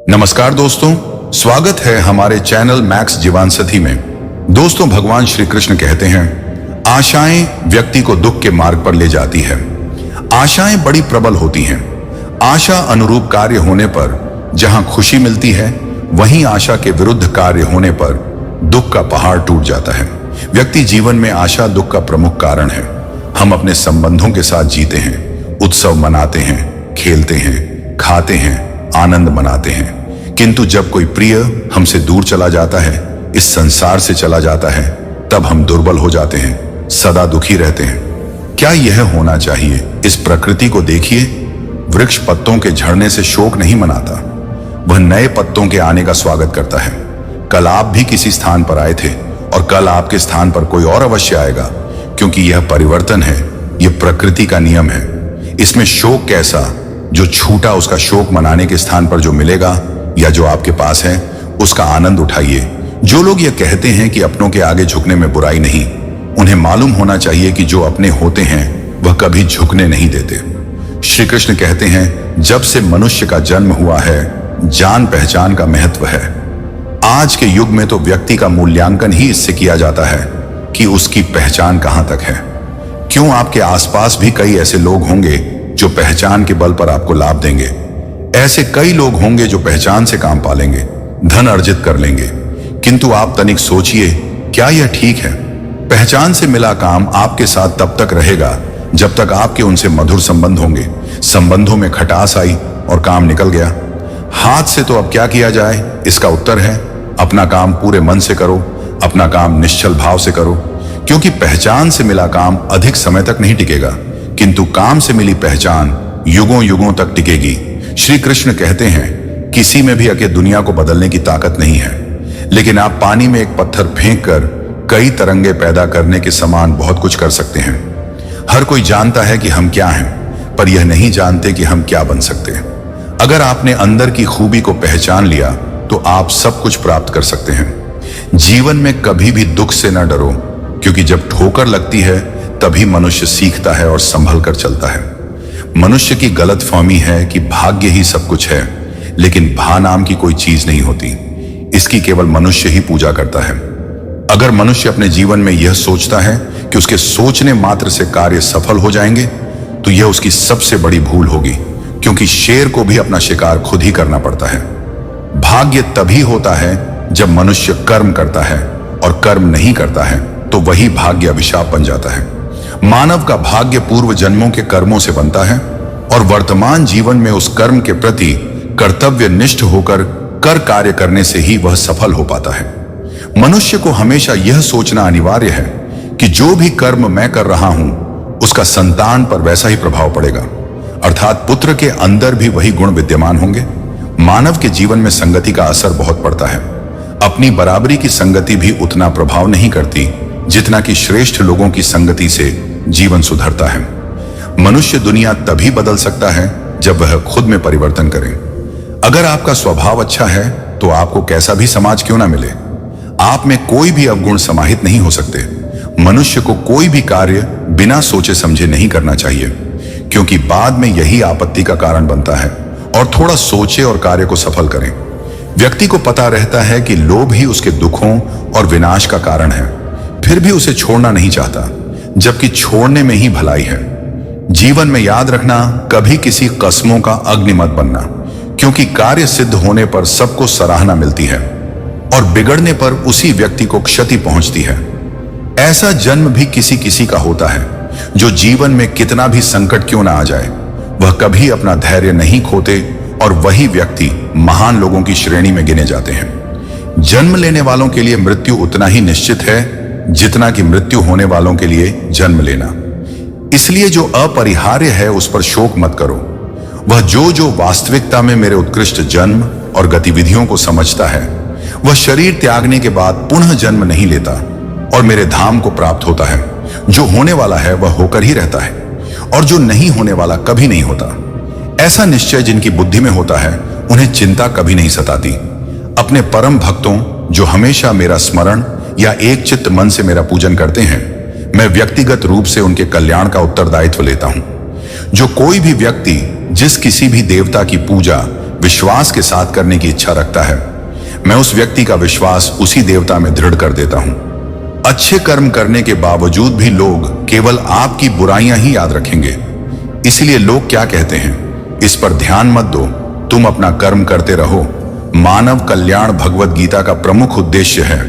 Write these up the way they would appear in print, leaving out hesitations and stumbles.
नमस्कार दोस्तों, स्वागत है हमारे चैनल मैक्स जीवनसाथी में। दोस्तों, भगवान श्री कृष्ण कहते हैं, आशाएं व्यक्ति को दुख के मार्ग पर ले जाती है। आशाएं बड़ी प्रबल होती हैं। आशा अनुरूप कार्य होने पर जहां खुशी मिलती है, वहीं आशा के विरुद्ध कार्य होने पर दुख का पहाड़ टूट जाता है। व्यक्ति जीवन में आशा दुख का प्रमुख कारण है। हम अपने संबंधों के साथ जीते हैं, उत्सव मनाते हैं, खेलते हैं, खाते हैं, आनंद मनाते हैं, किंतु जब कोई प्रिय हमसे दूर चला जाता है, इस संसार से चला जाता है, तब हम दुर्बल हो जाते हैं, सदा दुखी रहते हैं। क्या यह होना चाहिए? इस प्रकृति को देखिए। वृक्ष पत्तों के झड़ने से शोक नहीं मनाता, वह नए पत्तों के आने का स्वागत करता है। कल आप भी किसी स्थान पर आए थे और कल आपके स्थान पर कोई और अवश्य आएगा, क्योंकि यह परिवर्तन है, यह प्रकृति का नियम है। इसमें शोक कैसा? जो छूटा उसका शोक मनाने के स्थान पर जो मिलेगा या जो आपके पास है, उसका आनंद उठाइए। जो लोग ये कहते हैं कि अपनों के आगे झुकने में बुराई नहीं, उन्हें मालूम होना चाहिए कि जो अपने होते हैं वह कभी झुकने नहीं देते। श्री कृष्ण कहते हैं, जब से मनुष्य का जन्म हुआ है, जान पहचान का महत्व है। आज के युग में तो व्यक्ति का मूल्यांकन ही इससे किया जाता है कि उसकी पहचान कहां तक है। क्यों, आपके आसपास भी कई ऐसे लोग होंगे जो पहचान के बल पर आपको लाभ देंगे। ऐसे कई लोग होंगे जो पहचान से काम पालेंगे, धन अर्जित कर लेंगे, किंतु आप तनिक सोचिए, क्या यह ठीक है? पहचान से मिला काम आपके साथ तब तक रहेगा जब तक आपके उनसे मधुर संबंध होंगे। संबंधों में खटास आई और काम निकल गया। हाथ से तो अब क्या किया जाए? इसका उत्तर है, अपना काम पूरे मन से करो, अपना काम निश्चल भाव से करो, क्योंकि पहचान से मिला काम अधिक समय तक नहीं टिकेगा, किंतु काम से मिली पहचान युगों युगों तक टिकेगी। श्री कृष्ण कहते हैं, किसी में भी अके दुनिया को बदलने की ताकत नहीं है, लेकिन आप पानी में एक पत्थर फेंककर कई तरंगे पैदा करने के समान बहुत कुछ कर सकते हैं। हर कोई जानता है कि हम क्या हैं, पर यह नहीं जानते कि हम क्या बन सकते हैं। अगर आपने अंदर की खूबी को पहचान लिया तो आप सब कुछ प्राप्त कर सकते हैं। जीवन में कभी भी दुख से न डरो, क्योंकि जब ठोकर लगती है तभी मनुष्य सीखता है और संभल कर चलता है। मनुष्य की गलतफहमी है कि भाग्य ही सब कुछ है, लेकिन भा नाम की कोई चीज नहीं होती। इसकी केवल मनुष्य ही पूजा करता है। अगर मनुष्य अपने जीवन में यह सोचता है कि उसके सोचने मात्र से कार्य सफल हो जाएंगे, तो यह उसकी सबसे बड़ी भूल होगी, क्योंकि शेर को भी अपना शिकार खुद ही करना पड़ता है। भाग्य तभी होता है जब मनुष्य कर्म करता है, और कर्म नहीं करता है तो वही भाग्य अभिशाप बन जाता है। मानव का भाग्य पूर्व जन्मों के कर्मों से बनता है, और वर्तमान जीवन में उस कर्म के प्रति कर्तव्यनिष्ठ होकर कर कार्य करने से ही वह सफल हो पाता है। मनुष्य को हमेशा यह सोचना अनिवार्य है कि जो भी कर्म मैं कर रहा हूं, उसका संतान पर वैसा ही प्रभाव पड़ेगा, अर्थात पुत्र के अंदर भी वही गुण विद्यमान होंगे। मानव के जीवन में संगति का असर बहुत पड़ता है। अपनी बराबरी की संगति भी उतना प्रभाव नहीं करती जितना कि श्रेष्ठ लोगों की संगति से जीवन सुधरता है। मनुष्य दुनिया तभी बदल सकता है जब वह खुद में परिवर्तन करे। अगर आपका स्वभाव अच्छा है तो आपको कैसा भी समाज क्यों ना मिले, आप में कोई भी अवगुण समाहित नहीं हो सकते। मनुष्य को कोई भी कार्य बिना सोचे समझे नहीं करना चाहिए, क्योंकि बाद में यही आपत्ति का कारण बनता है। और थोड़ा सोचे और कार्य को सफल करें। व्यक्ति को पता रहता है कि लोभ ही उसके दुखों और विनाश का कारण है, फिर भी उसे छोड़ना नहीं चाहता, जबकि छोड़ने में ही भलाई है। जीवन में याद रखना, कभी किसी कस्मों का अग्नि मत बनना, क्योंकि कार्य सिद्ध होने पर सबको सराहना मिलती है और बिगड़ने पर उसी व्यक्ति को क्षति पहुंचती है। ऐसा जन्म भी किसी किसी का होता है, जो जीवन में कितना भी संकट क्यों ना आ जाए, वह कभी अपना धैर्य नहीं खोते, और वही व्यक्ति महान लोगों की श्रेणी में गिने जाते हैं। जन्म लेने वालों के लिए मृत्यु उतना ही निश्चित है जितना कि मृत्यु होने वालों के लिए जन्म लेना। इसलिए जो अपरिहार्य है उस पर शोक मत करो। वह जो वास्तविकता में मेरे उत्कृष्ट जन्म और गतिविधियों को समझता है, वह शरीर त्यागने के बाद पुनः जन्म नहीं लेता और मेरे धाम को प्राप्त होता है। जो होने वाला है वह होकर ही रहता है, और जो नहीं होने वाला कभी नहीं होता। ऐसा निश्चय जिनकी बुद्धि में होता है, उन्हें चिंता कभी नहीं सताती। अपने परम भक्तों जो हमेशा मेरा स्मरण या एक चित्त मन से मेरा पूजन करते हैं, मैं व्यक्तिगत रूप से उनके कल्याण का उत्तरदायित्व लेता हूं। जो कोई भी व्यक्ति जिस किसी भी देवता की पूजा विश्वास के साथ करने की इच्छा रखता है, मैं उस व्यक्ति का विश्वास उसी देवता में दृढ़ कर देता हूं। अच्छे कर्म करने के बावजूद भी लोग केवल आपकी बुराइयां ही याद रखेंगे। इसलिए लोग क्या कहते हैं, इस पर ध्यान मत दो, तुम अपना कर्म करते रहो। मानव कल्याण भगवत गीता का प्रमुख उद्देश्य है।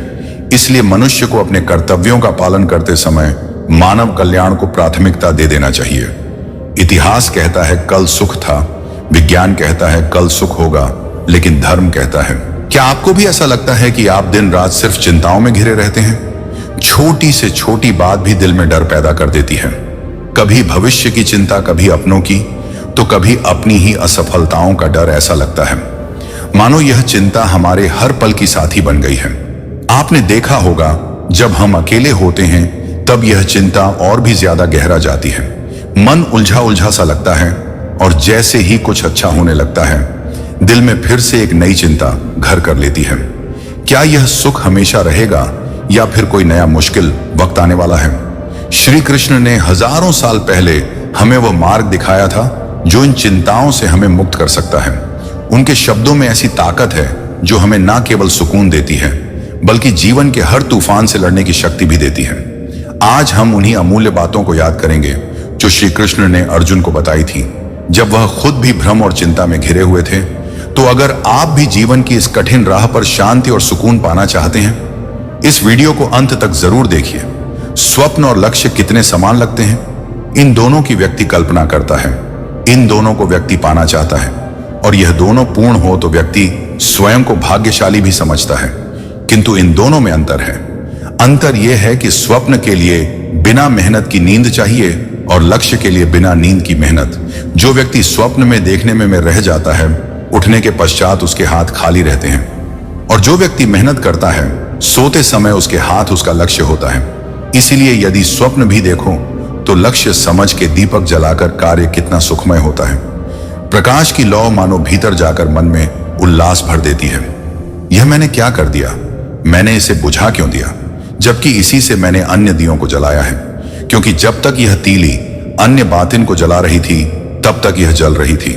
इसलिए मनुष्य को अपने कर्तव्यों का पालन करते समय मानव कल्याण को प्राथमिकता दे देना चाहिए। इतिहास कहता है कल सुख था, विज्ञान कहता है कल सुख होगा, लेकिन धर्म कहता है। क्या आपको भी ऐसा लगता है कि आप दिन रात सिर्फ चिंताओं में घिरे रहते हैं? छोटी से छोटी बात भी दिल में डर पैदा कर देती है। कभी भविष्य की चिंता, कभी अपनों की, तो कभी अपनी ही असफलताओं का डर। ऐसा लगता है मानो यह चिंता हमारे हर पल की साथी बन गई है। आपने देखा होगा जब हम अकेले होते हैं तब यह चिंता और भी ज्यादा गहरा जाती है। मन उलझा उलझा सा लगता है और जैसे ही कुछ अच्छा होने लगता है दिल में फिर से एक नई चिंता घर कर लेती है। क्या यह सुख हमेशा रहेगा या फिर कोई नया मुश्किल वक्त आने वाला है? श्री कृष्ण ने हजारों साल पहले हमें वह मार्ग दिखाया था जो इन चिंताओं से हमें मुक्त कर सकता है। उनके शब्दों में ऐसी ताकत है जो हमें ना केवल सुकून देती है बल्कि जीवन के हर तूफान से लड़ने की शक्ति भी देती है। आज हम उन्हीं अमूल्य बातों को याद करेंगे जो श्री कृष्ण ने अर्जुन को बताई थी जब वह खुद भी भ्रम और चिंता में घिरे हुए थे। तो अगर आप भी जीवन की इस कठिन राह पर शांति और सुकून पाना चाहते हैं, इस वीडियो को अंत तक जरूर देखिए। स्वप्न और लक्ष्य कितने समान लगते हैं, इन दोनों की व्यक्ति कल्पना करता है, इन दोनों को व्यक्ति पाना चाहता है, और यह दोनों पूर्ण हो तो व्यक्ति स्वयं को भाग्यशाली भी समझता है। किंतु इन दोनों में अंतर है। अंतर यह है कि स्वप्न के लिए बिना मेहनत की नींद चाहिए और लक्ष्य के लिए बिना नींद की मेहनत। जो व्यक्ति स्वप्न में देखने में रह जाता है, उठने के पश्चात उसके हाथ खाली रहते हैं, और जो व्यक्ति मेहनत करता है सोते समय उसके हाथ उसका लक्ष्य होता है। इसीलिए यदि स्वप्न भी देखो तो लक्ष्य समझ के दीपक जलाकर कार्य कितना सुखमय होता है। प्रकाश की लौ मानो भीतर जाकर मन में उल्लास भर देती है। यह मैंने क्या कर दिया, मैंने इसे बुझा क्यों दिया, जबकि इसी से मैंने अन्य दियों को जलाया है। क्योंकि जब तक यह तीली अन्य बातिन को जला रही थी तब तक यह जल रही थी,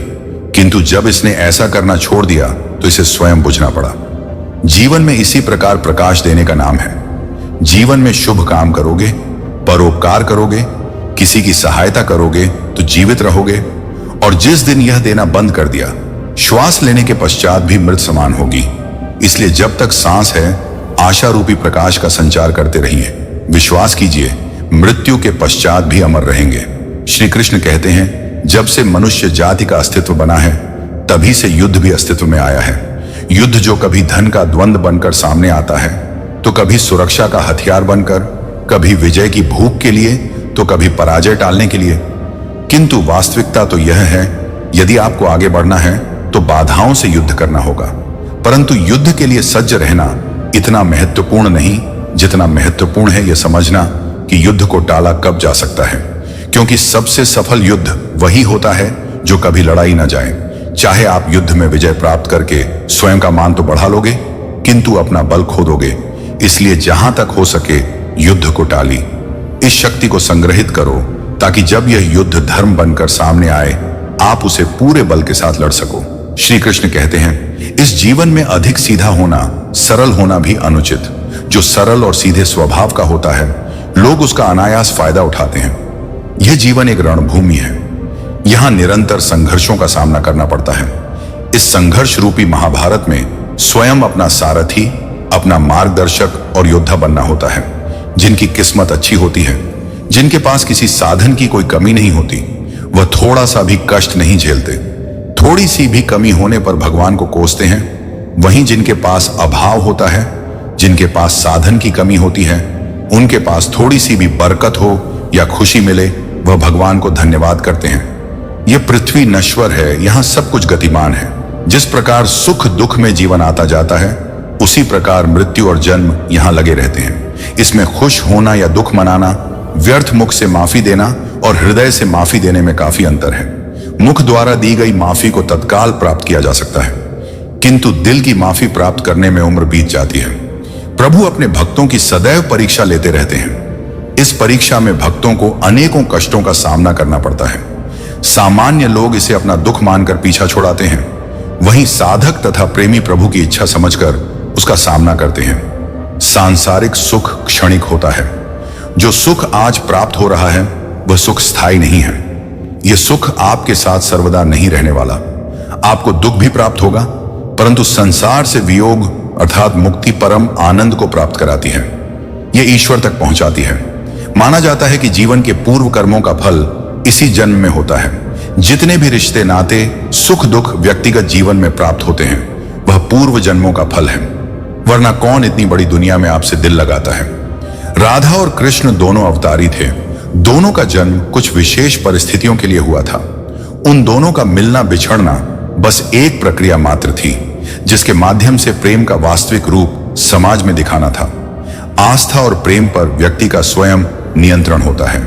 किंतु जब इसने ऐसा करना छोड़ दिया तो इसे स्वयं बुझना पड़ा। जीवन में इसी प्रकार प्रकाश देने का नाम है। जीवन में शुभ काम करोगे, परोपकार करोगे, किसी की सहायता करोगे तो जीवित रहोगे, और जिस दिन यह देना बंद कर दिया, श्वास लेने के पश्चात भी मृत समान होगी। इसलिए जब तक सांस है आशा रूपी प्रकाश का संचार करते रहिए। विश्वास कीजिए मृत्यु के पश्चात भी अमर रहेंगे। श्री कृष्ण कहते हैं जब से मनुष्य जाति का अस्तित्व बना है तभी से युद्ध भी अस्तित्व में आया है। युद्ध जो कभी धन का द्वंद्व बनकर सामने आता है, तो कभी सुरक्षा का हथियार बनकर, कभी विजय की भूख के लिए, तो कभी पराजय टालने के लिए। किंतु वास्तविकता तो यह है, यदि आपको आगे बढ़ना है तो बाधाओं से युद्ध करना होगा। परंतु युद्ध के लिए सज्ज रहना इतना महत्वपूर्ण नहीं जितना महत्वपूर्ण है यह समझना कि युद्ध को टाला कब जा सकता है। क्योंकि सबसे सफल युद्ध वही होता है जो कभी लड़ाई ना जाए। चाहे आप युद्ध में विजय प्राप्त करके स्वयं का मान तो बढ़ा लोगे, किंतु अपना बल खो दोगे। इसलिए जहां तक हो सके युद्ध को टाली, इस शक्ति को संग्रहित करो ताकि जब यह युद्ध धर्म बनकर सामने आए आप उसे पूरे बल के साथ लड़ सको। श्री कृष्ण कहते हैं इस जीवन में अधिक सीधा होना, सरल होना भी अनुचित। जो सरल और सीधे स्वभाव का होता है लोग उसका अनायास फायदा उठाते हैं। यह जीवन एक रणभूमि है, यहां निरंतर संघर्षों का सामना करना पड़ता है। इस संघर्ष रूपी महाभारत में स्वयं अपना सारथी, अपना मार्गदर्शक और योद्धा बनना होता है। जिनकी किस्मत अच्छी होती है, जिनके पास किसी साधन की कोई कमी नहीं होती, वह थोड़ा सा भी कष्ट नहीं झेलते। थोड़ी सी भी कमी होने पर भगवान को कोसते हैं। वहीं जिनके पास अभाव होता है, जिनके पास साधन की कमी होती है, उनके पास थोड़ी सी भी बरकत हो या खुशी मिले, वह भगवान को धन्यवाद करते हैं। यह पृथ्वी नश्वर है, यहाँ सब कुछ गतिमान है। जिस प्रकार सुख दुख में जीवन आता जाता है, उसी प्रकार मृत्यु और जन्म यहाँ लगे रहते हैं। इसमें खुश होना या दुख मनाना, व्यर्थ मुख से माफी देना और हृदय से माफी देने में काफी अंतर है। मुख द्वारा दी गई माफी को तत्काल प्राप्त किया जा सकता है, किंतु दिल की माफी प्राप्त करने में उम्र बीत जाती है। प्रभु अपने भक्तों की सदैव परीक्षा लेते रहते हैं। इस परीक्षा में भक्तों को अनेकों कष्टों का सामना करना पड़ता है। सामान्य लोग इसे अपना दुख मानकर पीछा छोड़ाते हैं, वहीं साधक तथा प्रेमी प्रभु की इच्छा समझकर उसका सामना करते हैं। सांसारिक सुख क्षणिक होता है। जो सुख आज प्राप्त हो रहा है वह सुख स्थायी नहीं है। यह सुख आपके साथ सर्वदा नहीं रहने वाला। आपको दुख भी प्राप्त होगा, परंतु संसार से वियोग अर्थात मुक्ति परम आनंद को प्राप्त कराती है। यह ईश्वर तक पहुंचाती है। माना जाता है कि जीवन के पूर्व कर्मों का फल इसी जन्म में होता है। जितने भी रिश्ते नाते सुख दुख व्यक्तिगत जीवन में प्राप्त होते हैं वह पूर्व जन्मों का फल है, वरना कौन इतनी बड़ी दुनिया में आपसे दिल लगाता है। राधा और कृष्ण दोनों अवतारी थे। दोनों का जन्म कुछ विशेष परिस्थितियों के लिए हुआ था। उन दोनों का मिलना बिछड़ना बस एक प्रक्रिया मात्र थी, जिसके माध्यम से प्रेम का वास्तविक रूप समाज में दिखाना था। आस्था और प्रेम पर व्यक्ति का स्वयं नियंत्रण होता है।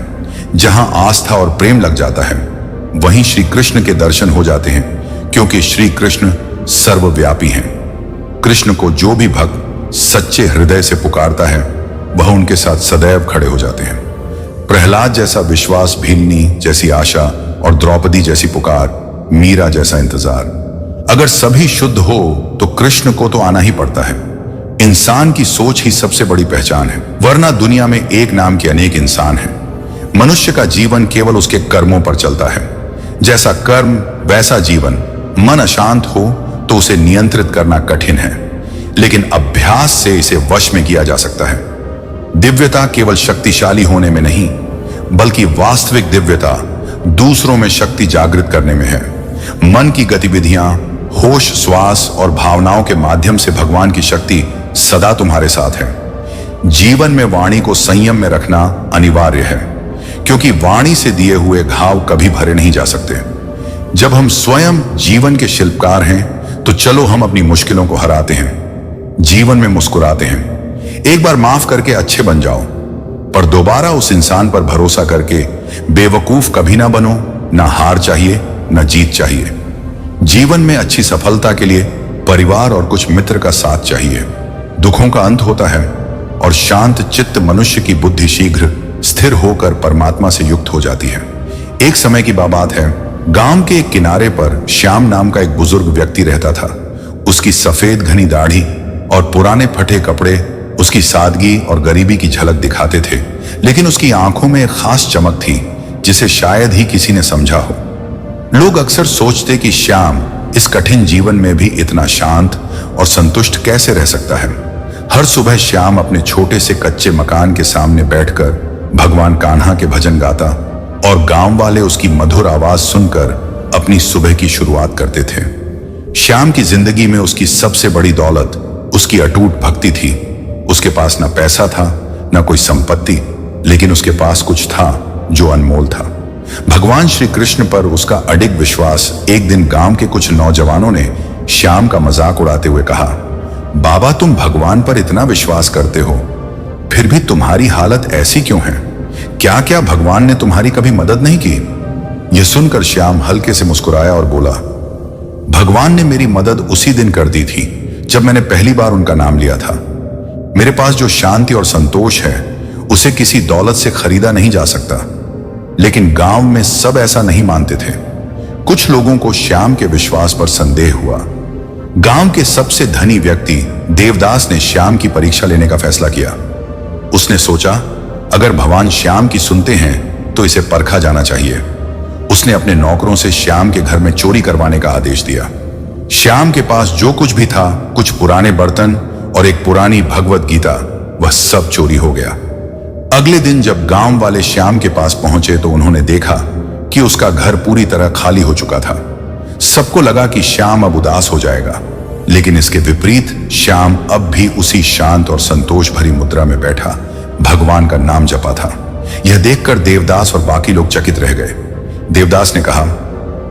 जहां आस्था और प्रेम लग जाता है वहीं श्री कृष्ण के दर्शन हो जाते हैं, क्योंकि श्री कृष्ण सर्वव्यापी हैं। कृष्ण को जो भी भक्त सच्चे हृदय से पुकारता है वह उनके साथ सदैव खड़े हो जाते हैं। प्रहलाद जैसा विश्वास, भीलनी जैसी आशा और द्रौपदी जैसी पुकार, मीरा जैसा इंतजार। अगर सभी शुद्ध हो तो कृष्ण को तो आना ही पड़ता है। इंसान की सोच ही सबसे बड़ी पहचान है, वरना दुनिया में एक नाम के अनेक इंसान हैं। मनुष्य का जीवन केवल उसके कर्मों पर चलता है। जैसा कर्म वैसा जीवन। मन अशांत हो तो उसे नियंत्रित करना कठिन है, लेकिन अभ्यास से इसे वश में किया जा सकता है। दिव्यता केवल शक्तिशाली होने में नहीं, बल्कि वास्तविक दिव्यता दूसरों में शक्ति जागृत करने में है। मन की गतिविधियां, होश, श्वास और भावनाओं के माध्यम से भगवान की शक्ति सदा तुम्हारे साथ है। जीवन में वाणी को संयम में रखना अनिवार्य है, क्योंकि वाणी से दिए हुए घाव कभी भरे नहीं जा सकते। जब हम स्वयं जीवन के शिल्पकार हैं तो चलो हम अपनी मुश्किलों को हराते हैं, जीवन में मुस्कुराते हैं। एक बार माफ करके अच्छे बन जाओ, पर दोबारा उस इंसान पर भरोसा करके बेवकूफ कभी ना बनो। ना हार चाहिए, ना जीत चाहिए। जीवन में अच्छी सफलता के लिए परिवार और कुछ मित्र का साथ चाहिए। दुखों का अंत होता है और शांत चित्त मनुष्य की बुद्धि शीघ्र स्थिर होकर परमात्मा से युक्त हो जाती है। एक समय की बात है, गांव के एक किनारे पर श्याम नाम का एक बुजुर्ग व्यक्ति रहता था। उसकी सफेद घनी दाढ़ी और पुराने फटे कपड़े उसकी सादगी और गरीबी की झलक दिखाते थे, लेकिन उसकी आंखों में एक खास चमक थी जिसे शायद ही किसी ने समझा हो। लोग अक्सर सोचते कि श्याम इस कठिन जीवन में भी इतना शांत और संतुष्ट कैसे रह सकता है। हर सुबह श्याम अपने छोटे से कच्चे मकान के सामने बैठकर भगवान कान्हा के भजन गाता और गांव वाले उसकी मधुर आवाज सुनकर अपनी सुबह की शुरुआत करते थे। श्याम की जिंदगी में उसकी सबसे बड़ी दौलत उसकी अटूट भक्ति थी। उसके पास न पैसा था, न कोई संपत्ति, लेकिन उसके पास कुछ था जो अनमोल था। भगवान श्री कृष्ण पर उसका अडिग विश्वास। एक दिन गांव के कुछ नौजवानों ने श्याम का मजाक उड़ाते हुए कहा, बाबा तुम भगवान पर इतना विश्वास करते हो, फिर भी तुम्हारी हालत ऐसी क्यों है? क्या क्या भगवान ने तुम्हारी कभी मदद नहीं की? यह सुनकर श्याम हल्के से मुस्कुराया और बोला, भगवान ने मेरी मदद उसी दिन कर दी थी जब मैंने पहली बार उनका नाम लिया था। मेरे पास जो शांति और संतोष है उसे किसी दौलत से खरीदा नहीं जा सकता। लेकिन गांव में सब ऐसा नहीं मानते थे। कुछ लोगों को श्याम के विश्वास पर संदेह हुआ। गांव के सबसे धनी व्यक्ति देवदास ने श्याम की परीक्षा लेने का फैसला किया। उसने सोचा, अगर भगवान श्याम की सुनते हैं तो इसे परखा जाना चाहिए। उसने अपने नौकरों से श्याम के घर में चोरी करवाने का आदेश दिया। श्याम के पास जो कुछ भी था, कुछ पुराने बर्तन और एक पुरानी भगवत गीता, वह सब चोरी हो गया। अगले दिन जब गांव वाले श्याम के पास पहुंचे तो उन्होंने देखा कि उसका घर पूरी तरह खाली हो चुका था। सबको लगा कि श्याम अब उदास हो जाएगा, लेकिन इसके विपरीत श्याम अब भी उसी शांत और संतोष भरी मुद्रा में बैठा भगवान का नाम जपा था। यह देखकर देवदास और बाकी लोग चकित रह गए। देवदास ने कहा,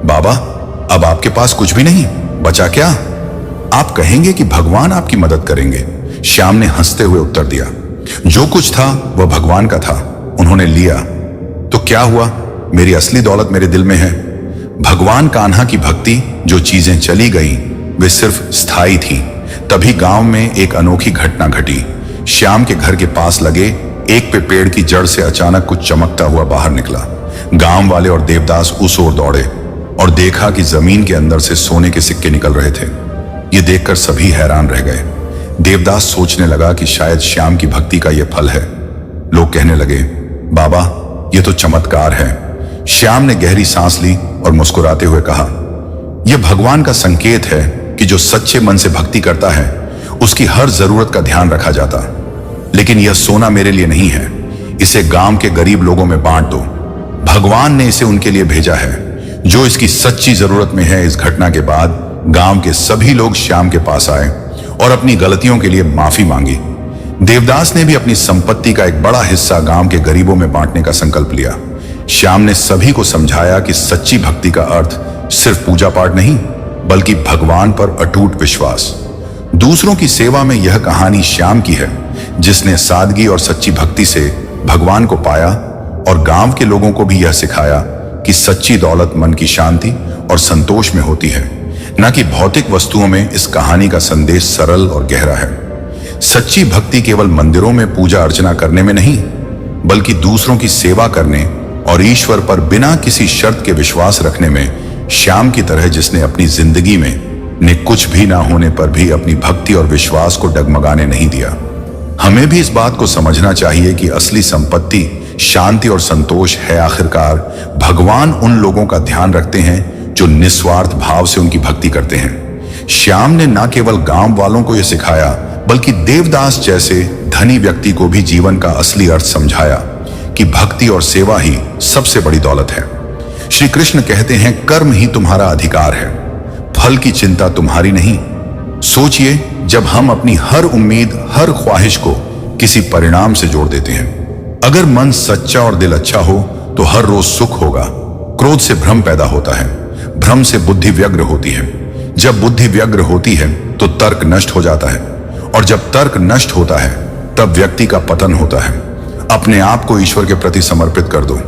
बाबा अब आपके पास कुछ भी नहीं बचा क्या? आप कहेंगे कि भगवान आपकी मदद करेंगे। श्याम ने हंसते हुए उत्तर दिया, जो कुछ था वह भगवान का था, उन्होंने लिया तो क्या हुआ? मेरी असली दौलत मेरे दिल में है। भगवान कान्हा की भक्ति, जो चीजें चली गई वे सिर्फ स्थायी थी। तभी गांव में एक अनोखी घटना घटी। श्याम के घर के पास लगे एक पेड़ की जड़ से अचानक कुछ चमकता हुआ बाहर निकला। गांव वाले और देवदास उस ओर दौड़े और देखा कि जमीन के अंदर से सोने के सिक्के निकल रहे थे। ये देखकर सभी हैरान रह गए। देवदास सोचने लगा कि शायद श्याम की भक्ति का यह फल है। लोग कहने लगे, बाबा ये तो चमत्कार है। श्याम ने गहरी सांस ली और मुस्कुराते हुए कहा, यह भगवान का संकेत है कि जो सच्चे मन से भक्ति करता है उसकी हर जरूरत का ध्यान रखा जाता। लेकिन यह सोना मेरे लिए नहीं है, इसे गांव के गरीब लोगों में बांट दो। भगवान ने इसे उनके लिए भेजा है जो इसकी सच्ची जरूरत में है। इस घटना के बाद गांव के सभी लोग श्याम के पास आए और अपनी गलतियों के लिए माफी मांगी। देवदास ने भी अपनी संपत्ति का एक बड़ा हिस्सा गांव के गरीबों में बांटने का संकल्प लिया। श्याम ने सभी को समझाया कि सच्ची भक्ति का अर्थ सिर्फ पूजा पाठ नहीं, बल्कि भगवान पर अटूट विश्वास। दूसरों की सेवा में यह कहानी श्याम की है, जिसने सादगी और सच्ची भक्ति से भगवान को पाया और गांव के लोगों को भी यह सिखाया कि सच्ची दौलत मन की शांति और संतोष में होती है, न कि भौतिक वस्तुओं में। इस कहानी का संदेश सरल और गहरा है। सच्ची भक्ति केवल मंदिरों में पूजा अर्चना करने में नहीं, बल्कि दूसरों की सेवा करने और ईश्वर पर बिना किसी शर्त के विश्वास रखने में। श्याम की तरह जिसने अपनी जिंदगी में कुछ भी ना होने पर भी अपनी भक्ति और विश्वास को डगमगाने नहीं दिया। हमें भी इस बात को समझना चाहिए कि असली संपत्ति शांति और संतोष है। आखिरकार भगवान उन लोगों का ध्यान रखते हैं जो निस्वार्थ भाव से उनकी भक्ति करते हैं। श्याम ने न केवल गांव वालों को यह सिखाया, बल्कि देवदास जैसे धनी व्यक्ति को भी जीवन का असली अर्थ समझाया कि भक्ति और सेवा ही सबसे बड़ी दौलत है। श्री कृष्ण कहते हैं, कर्म ही तुम्हारा अधिकार है, फल की चिंता तुम्हारी नहीं। सोचिए, जब हम अपनी हर उम्मीद, हर ख्वाहिश को किसी परिणाम से जोड़ देते हैं। अगर मन सच्चा और दिल अच्छा हो तो हर रोज सुख होगा। क्रोध से भ्रम पैदा होता है, भ्रम से बुद्धि व्यग्र होती है। जब बुद्धि व्यग्र होती है तो तर्क नष्ट हो जाता है, और जब तर्क नष्ट होता है तब व्यक्ति का पतन होता है। अपने आप को ईश्वर के प्रति समर्पित कर दो।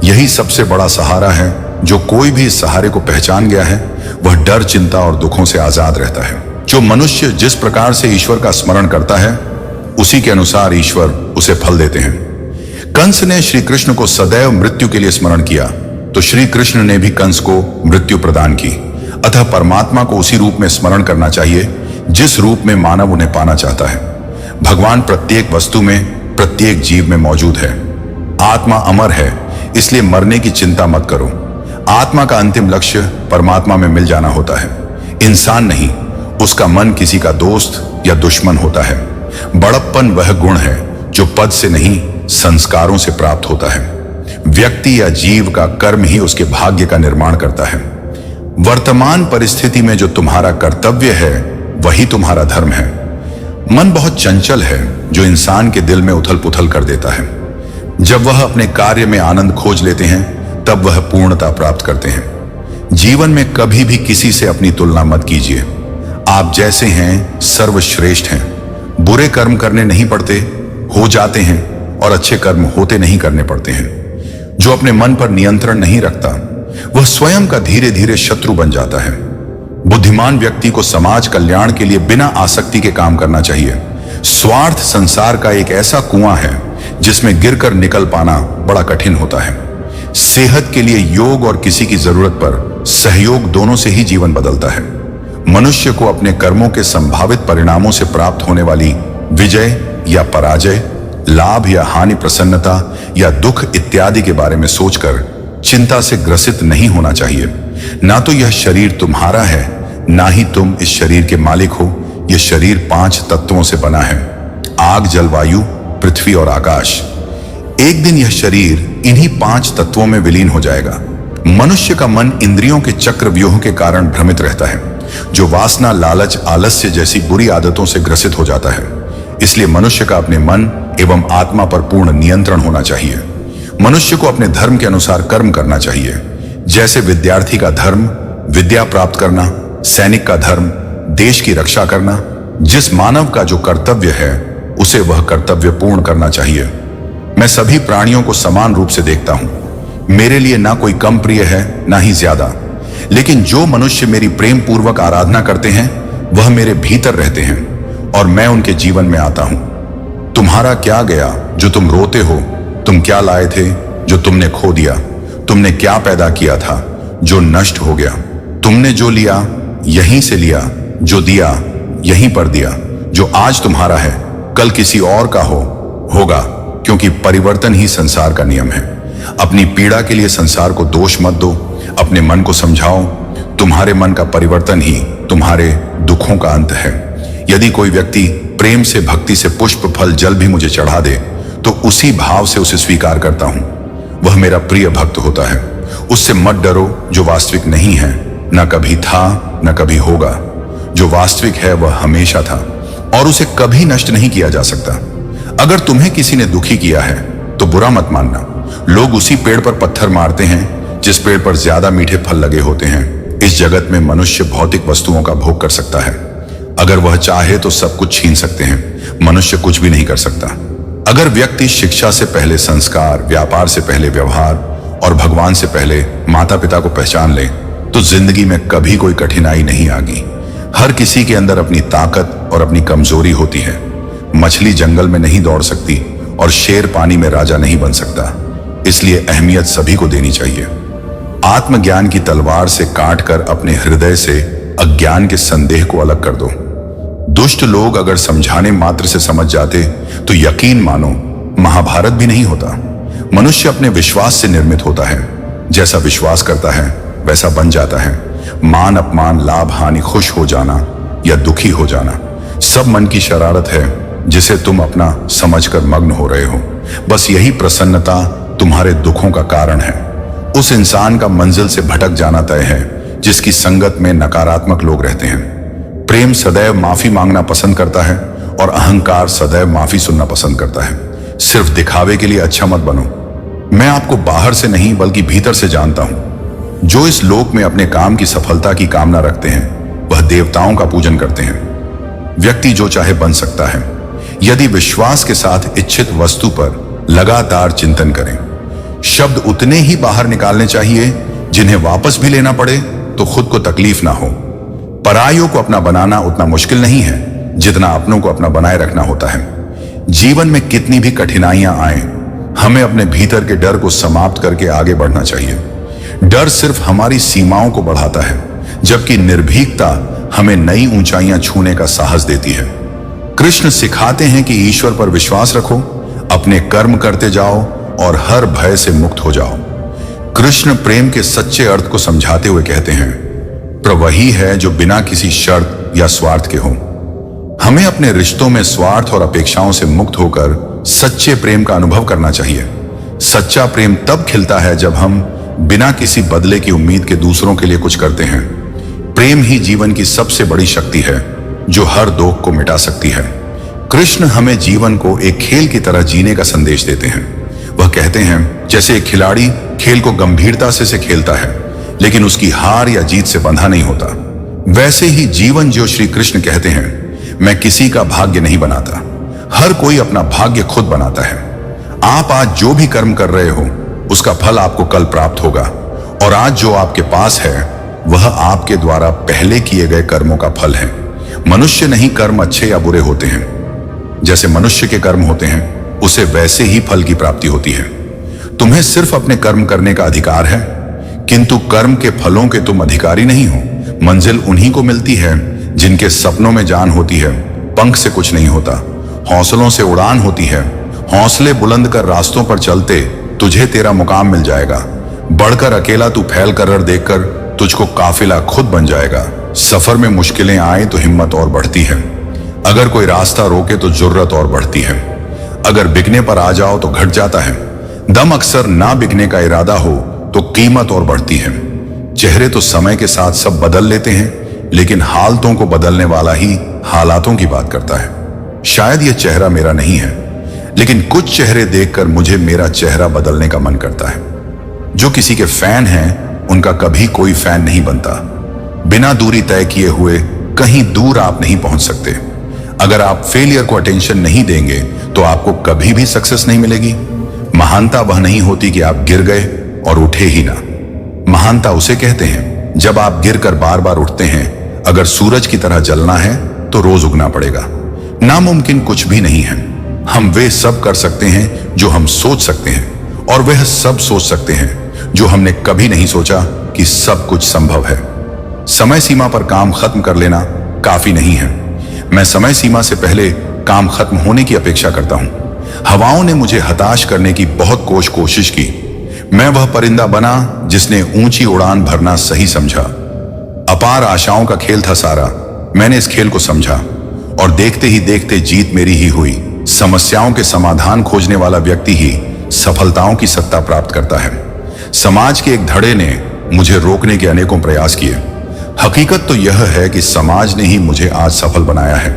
यही सबसे बड़ा सहारा है। जो कोई भी इस सहारे को पहचान गया है वह डर, चिंता और दुखों से आजाद रहता है। जो मनुष्य जिस प्रकार से ईश्वर का स्मरण करता है उसी के अनुसार ईश्वर उसे फल देते हैं। कंस ने श्री कृष्ण को सदैव मृत्यु के लिए स्मरण किया, तो श्री कृष्ण ने भी कंस को मृत्यु प्रदान की। अतः परमात्मा को उसी रूप में स्मरण करना चाहिए जिस रूप में मानव उन्हें पाना चाहता है। भगवान प्रत्येक वस्तु में, प्रत्येक जीव में मौजूद है। आत्मा अमर है, इसलिए मरने की चिंता मत करो। आत्मा का अंतिम लक्ष्य परमात्मा में मिल जाना होता है, इंसान नहीं। उसका मन किसी का दोस्त या दुश्मन होता है। बड़प्पन वह गुण है जो पद से नहीं, संस्कारों से प्राप्त होता है। व्यक्ति या जीव का कर्म ही उसके भाग्य का निर्माण करता है। वर्तमान परिस्थिति में जो तुम्हारा कर्तव्य है वही तुम्हारा धर्म है। मन बहुत चंचल है जो इंसान के दिल में उथल पुथल कर देता है। जब वह अपने कार्य में आनंद खोज लेते हैं तब वह पूर्णता प्राप्त करते हैं। जीवन में कभी भी किसी से अपनी तुलना मत कीजिए। आप जैसे हैं सर्वश्रेष्ठ हैं। बुरे कर्म करने नहीं पड़ते, हो जाते हैं, और अच्छे कर्म होते नहीं करने पड़ते हैं। जो अपने मन पर नियंत्रण नहीं रखता वह स्वयं का धीरे धीरे शत्रु बन जाता है। बुद्धिमान व्यक्ति को समाज कल्याण के लिए बिना आसक्ति के काम करना चाहिए। स्वार्थ संसार का एक ऐसा कुआं है जिसमें गिरकर निकल पाना बड़ा कठिन होता है। सेहत के लिए योग और किसी की जरूरत पर सहयोग, दोनों से ही जीवन बदलता है। मनुष्य को अपने कर्मों के संभावित परिणामों से प्राप्त होने वाली विजय या पराजय, लाभ या हानि, प्रसन्नता या दुख इत्यादि के बारे में सोचकर चिंता से ग्रसित नहीं होना चाहिए। ना तो यह शरीर तुम्हारा है, ना ही तुम इस शरीर के मालिक हो। यह शरीर 5 तत्वों से बना है, आग, जल, वायु, पृथ्वी और आकाश। एक दिन यह शरीर इन्हीं 5 तत्वों में विलीन हो जाएगा। मनुष्य का मन इंद्रियों के चक्रव्यूह के कारण भ्रमित रहता है, जो वासना, लालच, आलस्य जैसी बुरी आदतों से ग्रसित हो जाता है। इसलिए मनुष्य का अपने मन एवं आत्मा पर पूर्ण नियंत्रण होना चाहिए। मनुष्य को अपने धर्म के अनुसार कर्म करना चाहिए। जैसे विद्यार्थी का धर्म विद्या प्राप्त करना, सैनिक का धर्म देश की रक्षा करना। जिस मानव का जो कर्तव्य है उसे वह कर्तव्य पूर्ण करना चाहिए। मैं सभी प्राणियों को समान रूप से देखता हूं। मेरे लिए ना कोई कम प्रिय है ना ही ज्यादा। लेकिन जो मनुष्य मेरी प्रेम पूर्वक आराधना करते हैं वह मेरे भीतर रहते हैं और मैं उनके जीवन में आता हूं। तुम्हारा क्या गया जो तुम रोते हो? तुम क्या लाए थे जो तुमने खो दिया? तुमने क्या पैदा किया था जो नष्ट हो गया। तुमने जो लिया यहीं से लिया, जो दिया यहीं पर दिया। जो आज तुम्हारा है कल किसी और का होगा, क्योंकि परिवर्तन ही संसार का नियम है। अपनी पीड़ा के लिए संसार को दोष मत दो, अपने मन को समझाओ। तुम्हारे मन का परिवर्तन ही तुम्हारे दुखों का अंत है। यदि कोई व्यक्ति प्रेम से, भक्ति से पुष्प, फल, जल भी मुझे चढ़ा दे तो उसी भाव से उसे स्वीकार करता हूं। वह मेरा प्रिय भक्त होता है। उससे मत डरो जो वास्तविक नहीं है, न कभी था न कभी होगा। जो वास्तविक है वह हमेशा था और उसे कभी नष्ट नहीं किया जा सकता। अगर तुम्हें किसी ने दुखी किया है तो बुरा मत मानना। लोग उसी पेड़ पर पत्थर मारते हैं जिस पेड़ पर ज्यादा मीठे फल लगे होते हैं। इस जगत में मनुष्य भौतिक वस्तुओं का भोग कर सकता है। अगर वह चाहे तो सब कुछ छीन सकते हैं, मनुष्य कुछ भी नहीं कर सकता। अगर व्यक्ति शिक्षा से पहले संस्कार, व्यापार से पहले व्यवहार और भगवान से पहले माता पिता को पहचान ले तो जिंदगी में कभी कोई कठिनाई नहीं आएगी। हर किसी के अंदर अपनी ताकत और अपनी कमजोरी होती है। मछली जंगल में नहीं दौड़ सकती और शेर पानी में राजा नहीं बन सकता। इसलिए अहमियत सभी को देनी चाहिए। आत्मज्ञान की तलवार से काटकर अपने हृदय से अज्ञान के संदेह को अलग कर दो। दुष्ट लोग अगर समझाने मात्र से समझ जाते तो यकीन मानो महाभारत भी नहीं होता। मनुष्य अपने विश्वास से निर्मित होता है। जैसा विश्वास करता है वैसा बन जाता है। मान अपमान, लाभ हानि, खुश हो जाना या दुखी हो जाना सब मन की शरारत है जिसे तुम अपना समझकर मग्न हो रहे हो। बस यही प्रसन्नता तुम्हारे दुखों का कारण है। उस इंसान का मंजिल से भटक जाना तय है जिसकी संगत में नकारात्मक लोग रहते हैं। प्रेम सदैव माफी मांगना पसंद करता है और अहंकार सदैव माफी सुनना पसंद करता है। सिर्फ दिखावे के लिए अच्छा मत बनो। मैं आपको बाहर से नहीं बल्कि भीतर से जानता हूं। जो इस लोक में अपने काम की सफलता की कामना रखते हैं वह देवताओं का पूजन करते हैं। व्यक्ति जो चाहे बन सकता है यदि विश्वास के साथ इच्छित वस्तु पर लगातार चिंतन करें। शब्द उतने ही बाहर निकालने चाहिए जिन्हें वापस भी लेना पड़े तो खुद को तकलीफ ना हो। परायों को अपना बनाना उतना मुश्किल नहीं है जितना अपनों को अपना बनाए रखना होता है। जीवन में कितनी भी कठिनाइयां आए हमें अपने भीतर के डर को समाप्त करके आगे बढ़ना चाहिए। डर सिर्फ हमारी सीमाओं को बढ़ाता है, जबकि निर्भीकता हमें नई ऊंचाइयां छूने का साहस देती है। कृष्ण सिखाते हैं कि ईश्वर पर विश्वास रखो, अपने कर्म करते जाओ और हर भय से मुक्त हो जाओ। कृष्ण प्रेम के सच्चे अर्थ को समझाते हुए कहते हैं, प्रभु वही है जो बिना किसी शर्त या स्वार्थ के हो। हमें अपने रिश्तों में स्वार्थ और अपेक्षाओं से मुक्त होकर सच्चे प्रेम का अनुभव करना चाहिए। सच्चा प्रेम तब खिलता है जब हम बिना किसी बदले की उम्मीद के दूसरों के लिए कुछ करते हैं। प्रेम ही जीवन की सबसे बड़ी शक्ति है जो हर दुख को मिटा सकती है। कृष्ण हमें जीवन को एक खेल की तरह जीने का संदेश देते हैं। वह कहते हैं जैसे एक खिलाड़ी खेल को गंभीरता से खेलता है लेकिन उसकी हार या जीत से बंधा नहीं होता, वैसे ही जीवन जो श्री कृष्ण कहते हैं, मैं किसी का भाग्य नहीं बनाता, हर कोई अपना भाग्य खुद बनाता है। आप आज जो भी कर्म कर रहे हो उसका फल आपको कल प्राप्त होगा और आज जो आपके पास है वह आपके द्वारा पहले किए गए कर्मों का फल है। मनुष्य नहीं कर्म अच्छे या बुरे होते हैं, जैसे मनुष्य के कर्म होते हैं उसे वैसे ही फल की प्राप्ति होती है। तुम्हें सिर्फ अपने कर्म करने का अधिकार है, किंतु कर्म के फलों के तुम अधिकारी नहीं हो। मंजिल उन्हीं को मिलती है जिनके सपनों में जान होती है। पंख से कुछ नहीं होता, हौसलों से उड़ान होती है। हौसले बुलंद कर रास्तों पर चलते तुझे तेरा मुकाम मिल जाएगा। बढ़कर अकेला तू फैल कर देखकर तुझको काफिला खुद बन जाएगा। सफर में मुश्किलें आए तो हिम्मत और बढ़ती है। अगर कोई रास्ता रोके तो जुर्रत और बढ़ती है। अगर बिकने पर आ जाओ तो घट जाता है। दम अक्सर ना बिकने का इरादा हो तो कीमत और बढ़ती है। चेहरे तो समय के साथ सब बदल लेते हैं, लेकिन हालतों को बदलने वाला ही हालातों की बात करता है। शायद यह चेहरा मेरा नहीं है, लेकिन कुछ चेहरे देखकर मुझे मेरा चेहरा बदलने का मन करता है। जो किसी के फैन हैं उनका कभी कोई फैन नहीं बनता। बिना दूरी तय किए हुए कहीं दूर आप नहीं पहुंच सकते। अगर आप फेलियर को अटेंशन नहीं देंगे तो आपको कभी भी सक्सेस नहीं मिलेगी। महानता वह नहीं होती कि आप गिर गए और उठे ही ना। महानता उसे कहते हैं जब आप गिरकर बार बार उठते हैं। अगर सूरज की तरह जलना है तो रोज उगना पड़ेगा। नामुमकिन कुछ भी नहीं है। हम वे सब कर सकते हैं जो हम सोच सकते हैं, और वह सब सोच सकते हैं जो हमने कभी नहीं सोचा कि सब कुछ संभव है। समय सीमा पर काम खत्म कर लेना काफी नहीं है। मैं समय सीमा से पहले काम खत्म होने की अपेक्षा करता हूं। हवाओं ने मुझे हताश करने की बहुत कोशिश की। मैं वह परिंदा बना जिसने ऊंची उड़ान भरना सही समझा। अपार आशाओं का खेल था सारा। मैंने इस खेल को समझा और देखते ही देखते जीत मेरी ही हुई। समस्याओं के समाधान खोजने वाला व्यक्ति ही सफलताओं की सत्ता प्राप्त करता है। समाज के एक धड़े ने मुझे रोकने के अनेकों प्रयास किए। हकीकत तो यह है कि समाज ने ही मुझे आज सफल बनाया है।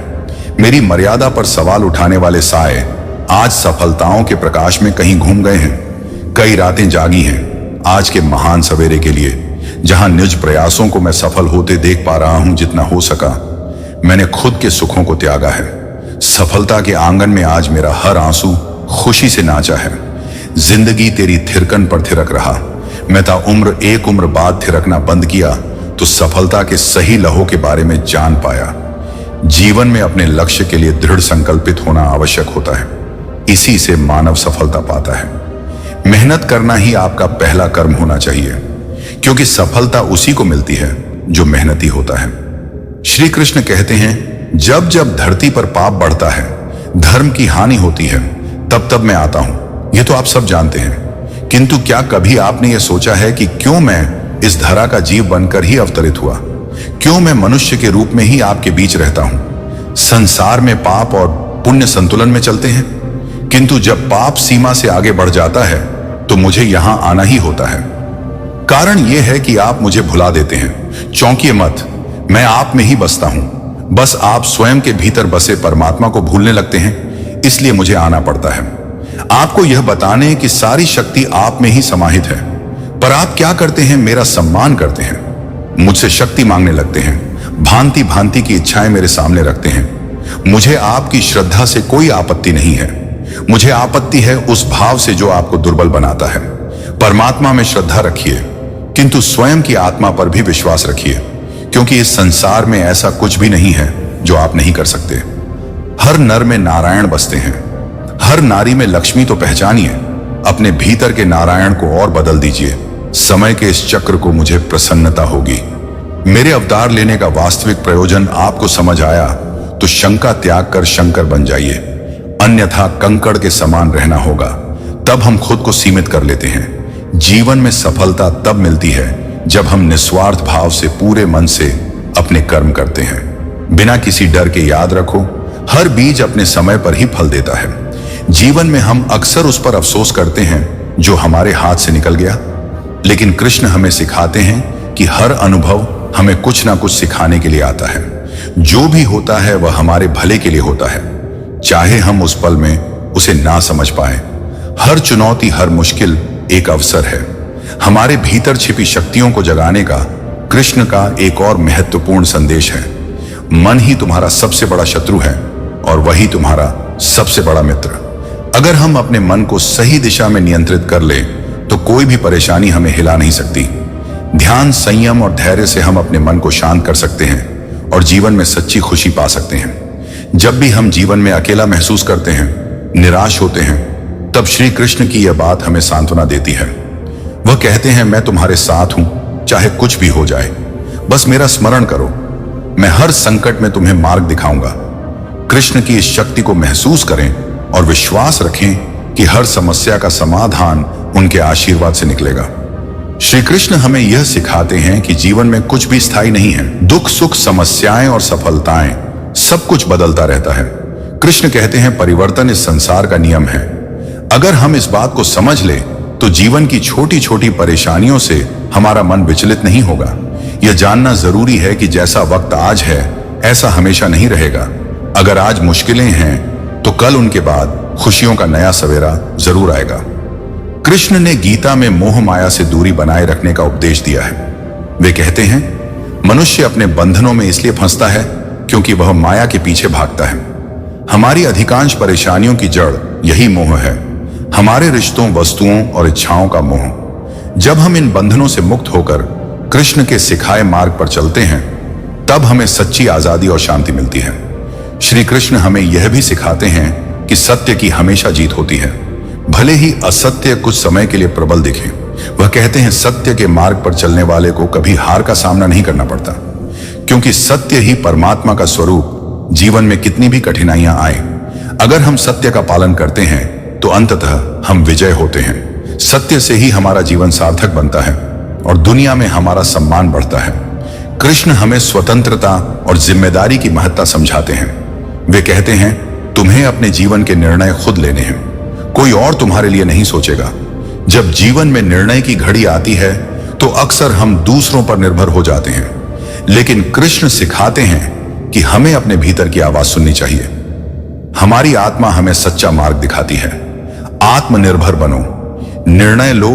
मेरी मर्यादा पर सवाल उठाने वाले साए आज सफलताओं के प्रकाश में कहीं घूम गए हैं। कई रातें जागी हैं आज के महान सवेरे के लिए, जहां निज प्रयासों को मैं सफल होते देख पा रहा हूं। जितना हो सका मैंने खुद के सुखों को त्यागा है। सफलता के आंगन में आज मेरा हर आंसू खुशी से नाचा है। जिंदगी तेरी थिरकन पर थिरक रहा। मैं एक उम्र बाद थिरकना बंद किया तो सफलता के सही लहों के बारे में जान पाया। जीवन में अपने लक्ष्य के लिए दृढ़ संकल्पित होना आवश्यक होता है। इसी से मानव सफलता पाता है। मेहनत करना ही आपका पहला कर्म होना चाहिए, क्योंकि सफलता उसी को मिलती है जो मेहनती होता है। श्री कृष्ण कहते हैं, जब जब धरती पर पाप बढ़ता है, धर्म की हानि होती है, तब तब मैं आता हूं। यह तो आप सब जानते हैं, किंतु क्या कभी आपने यह सोचा है कि क्यों मैं इस धरा का जीव बनकर ही अवतरित हुआ? क्यों मैं मनुष्य के रूप में ही आपके बीच रहता हूं? संसार में पाप और पुण्य संतुलन में चलते हैं, किंतु जब पाप सीमा से आगे बढ़ जाता है तो मुझे यहां आना ही होता है। कारण यह है कि आप मुझे भुला देते हैं। चौंकिए मत, मैं आप में ही बसता हूं। बस आप स्वयं के भीतर बसे परमात्मा को भूलने लगते हैं, इसलिए मुझे आना पड़ता है आपको यह बताने कि सारी शक्ति आप में ही समाहित है। पर आप क्या करते हैं? मेरा सम्मान करते हैं, मुझसे शक्ति मांगने लगते हैं, भांति भांति की इच्छाएं मेरे सामने रखते हैं। मुझे आपकी श्रद्धा से कोई आपत्ति नहीं है। मुझे आपत्ति है उस भाव से जो आपको दुर्बल बनाता है। परमात्मा में श्रद्धा रखिए, किंतु स्वयं की आत्मा पर भी विश्वास रखिए, क्योंकि इस संसार में ऐसा कुछ भी नहीं है जो आप नहीं कर सकते। हर नर में नारायण बसते हैं, हर नारी में लक्ष्मी तो पहचानिए। अपने भीतर के नारायण को और बदल दीजिए। समय के इस चक्र को मुझे प्रसन्नता होगी। मेरे अवतार लेने का वास्तविक प्रयोजन आपको समझ आया तो शंका त्याग कर शंकर बन जाइए, अन्यथा कंकड़ के समान रहना होगा। तब हम खुद को सीमित कर लेते हैं। जीवन में सफलता तब मिलती है जब हम निस्वार्थ भाव से पूरे मन से अपने कर्म करते हैं। बिना किसी डर के याद रखो, हर बीज अपने समय पर ही फल देता है। जीवन में हम अक्सर उस पर अफसोस करते हैं जो हमारे हाथ से निकल गया, लेकिन कृष्ण हमें सिखाते हैं कि हर अनुभव हमें कुछ ना कुछ सिखाने के लिए आता है। जो भी होता है वह हमारे भले के लिए होता है, चाहे हम उस पल में उसे ना समझ पाए। हर चुनौती, हर मुश्किल एक अवसर है हमारे भीतर छिपी शक्तियों को जगाने का। कृष्ण का एक और महत्वपूर्ण संदेश है, मन ही तुम्हारा सबसे बड़ा शत्रु है और वही तुम्हारा सबसे बड़ा मित्र। अगर हम अपने मन को सही दिशा में नियंत्रित कर ले तो कोई भी परेशानी हमें हिला नहीं सकती। ध्यान, संयम और धैर्य से हम अपने मन को शांत कर सकते हैं और जीवन में सच्ची खुशी पा सकते हैं। जब भी हम जीवन में अकेला महसूस करते हैं, निराश होते हैं, तब श्री कृष्ण की यह बात हमें सांत्वना देती है। वह कहते हैं, मैं तुम्हारे साथ हूं, चाहे कुछ भी हो जाए, बस मेरा स्मरण करो। मैं हर संकट में तुम्हें मार्ग दिखाऊंगा। कृष्ण की इस शक्ति को महसूस करें और विश्वास रखें कि हर समस्या का समाधान उनके आशीर्वाद से निकलेगा। श्री कृष्ण हमें यह सिखाते हैं कि जीवन में कुछ भी स्थायी नहीं है। दुख, सुख, समस्याएं और सफलताएं, सब कुछ बदलता रहता है। कृष्ण कहते हैं, परिवर्तन इस संसार का नियम है। अगर हम इस बात को समझ ले तो जीवन की छोटी छोटी परेशानियों से हमारा मन विचलित नहीं होगा। यह जानना जरूरी है कि जैसा वक्त आज है ऐसा हमेशा नहीं रहेगा। अगर आज मुश्किलें हैं तो कल उनके बाद खुशियों का नया सवेरा जरूर आएगा। कृष्ण ने गीता में मोह माया से दूरी बनाए रखने का उपदेश दिया है। वे कहते हैं, मनुष्य अपने बंधनों में इसलिए फंसता है क्योंकि वह माया के पीछे भागता है। हमारी अधिकांश परेशानियों की जड़ यही मोह है, हमारे रिश्तों, वस्तुओं और इच्छाओं का मोह। जब हम इन बंधनों से मुक्त होकर कृष्ण के सिखाए मार्ग पर चलते हैं, तब हमें सच्ची आजादी और शांति मिलती है। श्री कृष्ण हमें यह भी सिखाते हैं कि सत्य की हमेशा जीत होती है, भले ही असत्य कुछ समय के लिए प्रबल दिखे। वह कहते हैं सत्य के मार्ग पर चलने वाले को कभी हार का सामना नहीं करना पड़ता, क्योंकि सत्य ही परमात्मा का स्वरूप। जीवन में कितनी भी कठिनाइयां आए, अगर हम सत्य का पालन करते हैं तो अंततः हम विजय होते हैं। सत्य से ही हमारा जीवन सार्थक बनता है और दुनिया में हमारा सम्मान बढ़ता है। कृष्ण हमें स्वतंत्रता और जिम्मेदारी की महत्ता समझाते हैं। वे कहते हैं तुम्हें अपने जीवन के निर्णय खुद लेने हैं, कोई और तुम्हारे लिए नहीं सोचेगा। जब जीवन में निर्णय की घड़ी आती है तो अक्सर हम दूसरों पर निर्भर हो जाते हैं, लेकिन कृष्ण सिखाते हैं कि हमें अपने भीतर की आवाज सुननी चाहिए। हमारी आत्मा हमें सच्चा मार्ग दिखाती है। आत्मनिर्भर बनो, निर्णय लो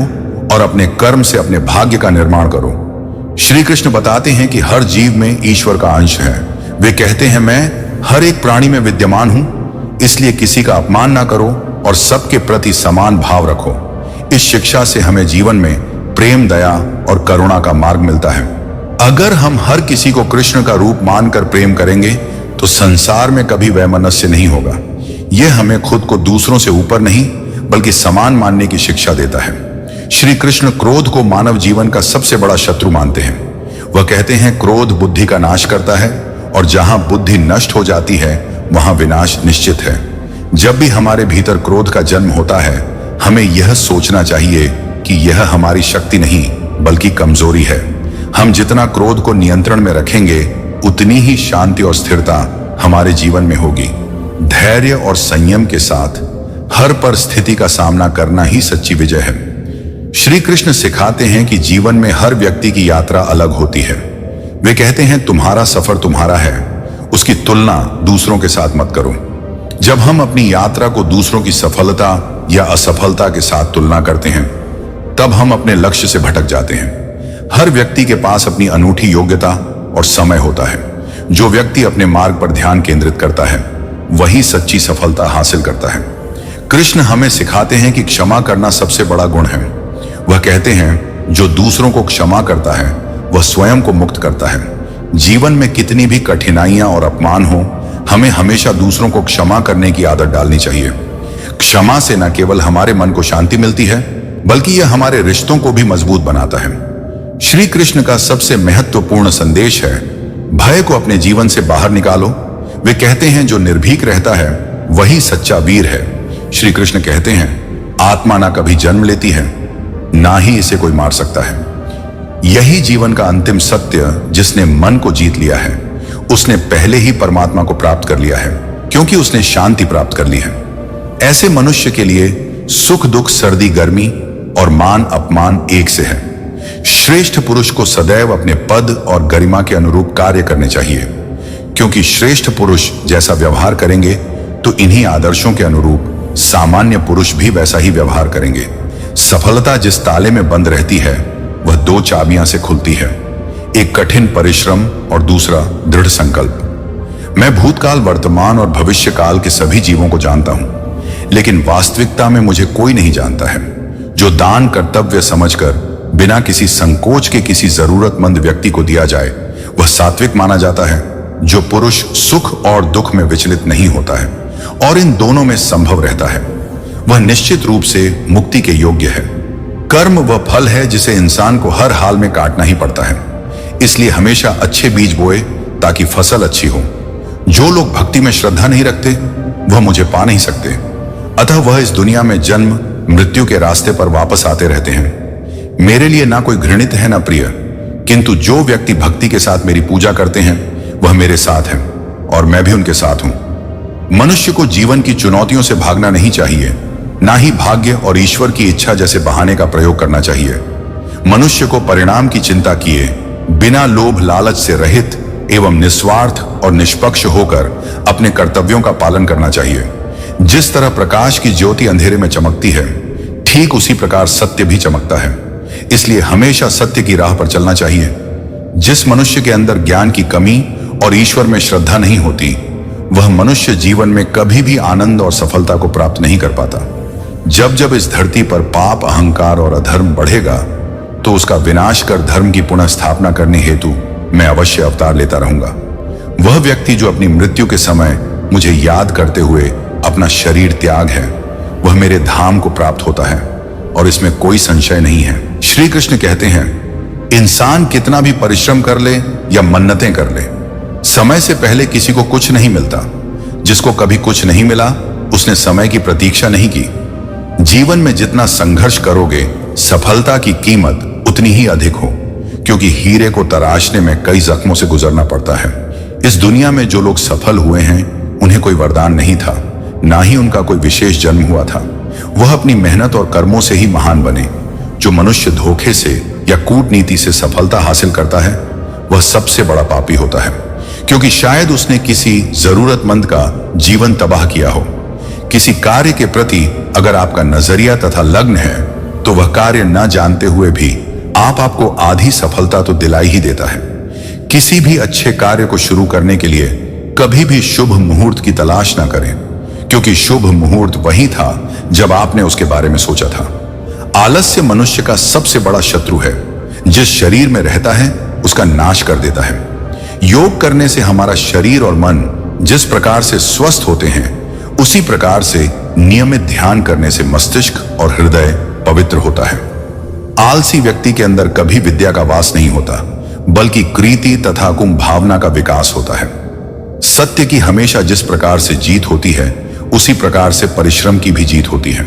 और अपने कर्म से अपने भाग्य का निर्माण करो। श्री कृष्ण बताते हैं कि हर जीव में ईश्वर का अंश है। वे कहते हैं मैं हर एक प्राणी में विद्यमान हूं, इसलिए किसी का अपमान ना करो और सबके प्रति समान भाव रखो। इस शिक्षा से हमें जीवन में प्रेम, दया और करुणा का मार्ग मिलता है। अगर हम हर किसी को कृष्ण का रूप मानकर प्रेम करेंगे तो संसार में कभी वैमनस्य नहीं होगा। यह हमें खुद को दूसरों से ऊपर नहीं बल्कि समान मानने की शिक्षा देता है। श्री कृष्ण क्रोध को मानव जीवन का सबसे बड़ा शत्रु मानते हैं। वह कहते हैं क्रोध बुद्धि का नाश करता है और जहां बुद्धि नष्ट हो जाती है वहां विनाश निश्चित है। जब भी हमारे भीतर क्रोध का जन्म होता है, हमें यह सोचना चाहिए कि यह हमारी शक्ति नहीं बल्कि कमजोरी है। हम जितना क्रोध को नियंत्रण में रखेंगे उतनी ही शांति और स्थिरता हमारे जीवन में होगी। धैर्य और संयम के साथ हर परिस्थिति का सामना करना ही सच्ची विजय है। श्री कृष्ण सिखाते हैं कि जीवन में हर व्यक्ति की यात्रा अलग होती है। वे कहते हैं तुम्हारा सफर तुम्हारा है, उसकी तुलना दूसरों के साथ मत करो। जब हम अपनी यात्रा को दूसरों की सफलता या असफलता के साथ तुलना करते हैं तब हम अपने लक्ष्य से भटक जाते हैं। हर व्यक्ति के पास अपनी अनूठी योग्यता और समय होता है। जो व्यक्ति अपने मार्ग पर ध्यान केंद्रित करता है वही सच्ची सफलता हासिल करता है। कृष्ण हमें सिखाते हैं कि क्षमा करना सबसे बड़ा गुण है। वह कहते हैं जो दूसरों को क्षमा करता है वह स्वयं को मुक्त करता है। जीवन में कितनी भी कठिनाइयां और अपमान हो, हमें हमेशा दूसरों को क्षमा करने की आदत डालनी चाहिए। क्षमा से न केवल हमारे मन को शांति मिलती है बल्कि यह हमारे रिश्तों को भी मजबूत बनाता है। श्री कृष्ण का सबसे महत्वपूर्ण संदेश है भय को अपने जीवन से बाहर निकालो। वे कहते हैं जो निर्भीक रहता है वही सच्चा वीर है। श्री कृष्ण कहते हैं आत्मा ना कभी जन्म लेती है ना ही इसे कोई मार सकता है। यही जीवन का अंतिम सत्य। जिसने मन को जीत लिया है उसने पहले ही परमात्मा को प्राप्त कर लिया है, क्योंकि उसने शांति प्राप्त कर ली है। ऐसे मनुष्य के लिए सुख दुख, सर्दी गर्मी और मान अपमान एक से है। श्रेष्ठ पुरुष को सदैव अपने पद और गरिमा के अनुरूप कार्य करने चाहिए, क्योंकि श्रेष्ठ पुरुष जैसा व्यवहार करेंगे तो इन्हीं आदर्शों के अनुरूप सामान्य पुरुष भी वैसा ही व्यवहार करेंगे। सफलता जिस ताले में बंद रहती है वह दो चाबियां से खुलती है, एक कठिन परिश्रम और दूसरा दृढ़ संकल्प। मैं भूतकाल, वर्तमान और भविष्य काल के सभी जीवों को जानता हूं, लेकिन वास्तविकता में मुझे कोई नहीं जानता है। जो दान कर्तव्य समझकर बिना किसी संकोच के किसी जरूरतमंद व्यक्ति को दिया जाए वह सात्विक माना जाता है। जो पुरुष सुख और दुख में विचलित नहीं होता है और इन दोनों में संभव रहता है वह निश्चित रूप से मुक्ति के योग्य है। कर्म वह फल है जिसे इंसान को हर हाल में काटना ही पड़ता है, इसलिए हमेशा अच्छे बीज बोए ताकि फसल अच्छी हो। जो लोग भक्ति में श्रद्धा नहीं रखते वह मुझे पा नहीं सकते, अतः वह इस दुनिया में जन्म मृत्यु के रास्ते पर वापस आते रहते हैं। मेरे लिए ना कोई घृणित है ना प्रिय, किंतु जो व्यक्ति भक्ति के साथ मेरी पूजा करते हैं वह मेरे साथ हैं और मैं भी उनके साथ हूं। मनुष्य को जीवन की चुनौतियों से भागना नहीं चाहिए, ना ही भाग्य और ईश्वर की इच्छा जैसे बहाने का प्रयोग करना चाहिए। मनुष्य को परिणाम की चिंता किए बिना लोभ लालच से रहित एवं निस्वार्थ और निष्पक्ष होकर अपने कर्तव्यों का पालन करना चाहिए। जिस तरह प्रकाश की ज्योति अंधेरे में चमकती है, ठीक उसी प्रकार सत्य भी चमकता है। इसलिए हमेशा सत्य की राह पर चलना चाहिए। जिस मनुष्य के अंदर ज्ञान की कमी और ईश्वर में श्रद्धा नहीं होती वह मनुष्य जीवन में कभी भी आनंद और सफलता को प्राप्त नहीं कर पाता। जब जब इस धरती पर पाप, अहंकार और अधर्म बढ़ेगा तो उसका विनाश कर धर्म की पुनः स्थापना करने हेतु मैं अवश्य अवतार लेता रहूंगा। वह व्यक्ति जो अपनी मृत्यु के समय मुझे याद करते हुए अपना शरीर त्याग है वह मेरे धाम को प्राप्त होता है और इसमें कोई संशय नहीं है। श्री कृष्ण कहते हैं, इंसान कितना भी परिश्रम कर ले या मन्नतें कर ले, समय से पहले किसी को कुछ नहीं मिलता। जिसको कभी कुछ नहीं मिला उसने समय की प्रतीक्षा नहीं की। जीवन में जितना संघर्ष करोगे, सफलता की कीमत उतनी ही अधिक हो, क्योंकि हीरे को तराशने में कई जख्मों से गुजरना पड़ता है। इस दुनिया में जो लोग सफल हुए हैं, उन्हें कोई वरदान नहीं था, ना ही उनका कोई विशेष जन्म हुआ था। वह अपनी मेहनत और कर्मों से ही महान बने। जो मनुष्य धोखे से या कूटनीति से सफलता हासिल करता है, वह सबसे बड़ा पापी होता है, क्योंकि शायद उसने किसी जरूरतमंद का जीवन तबाह किया हो। किसी कार्य के प्रति अगर आपका नजरिया तथा लग्न है, तो वह कार्य न जानते हुए भी आपको आधी सफलता तो दिलाई ही देता है। किसी भी अच्छे कार्य को शुरू करने के लिए कभी भी शुभ मुहूर्त की तलाश ना करें, क्योंकि शुभ मुहूर्त वही था जब आपने उसके बारे में सोचा था। आलस्य मनुष्य का सबसे बड़ा शत्रु है। जिस शरीर में रहता है उसका नाश कर देता है। योग करने से हमारा शरीर और मन जिस प्रकार से स्वस्थ होते हैं, उसी प्रकार से नियमित ध्यान करने से मस्तिष्क और हृदय पवित्र होता है। आलसी व्यक्ति के अंदर कभी विद्या का वास नहीं होता, बल्कि कृति तथा कुंभ भावना का विकास होता है। सत्य की हमेशा जिस प्रकार से जीत होती है, उसी प्रकार से परिश्रम की भी जीत होती है।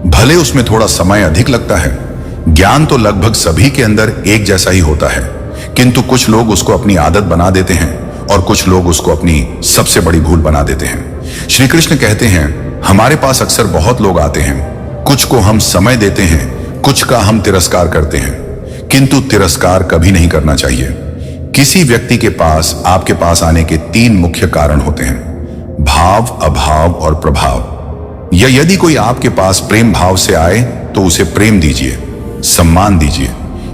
भले उसमें थोड़ा समय अधिक लगता है। ज्ञान तो लगभग सभी के अंदर एक जैसा ही होता है, किंतु कुछ लोग उसको अपनी आदत बना देते हैं और कुछ लोग उसको अपनी सबसे बड़ी भूल बना देते हैं। श्री कृष्ण कहते हैं, हमारे पास अक्सर बहुत लोग आते हैं, कुछ को हम समय देते हैं, कुछ का हम तिरस्कार करते हैं, किंतु तिरस्कार कभी नहीं करना चाहिए। किसी व्यक्ति के पास आपके पास आने के 3 मुख्य कारण होते हैं: भाव, अभाव और प्रभाव। या यदि कोई आपके पास प्रेम भाव से आए तो उसे प्रेम दीजिए, सम्मान दीजिए।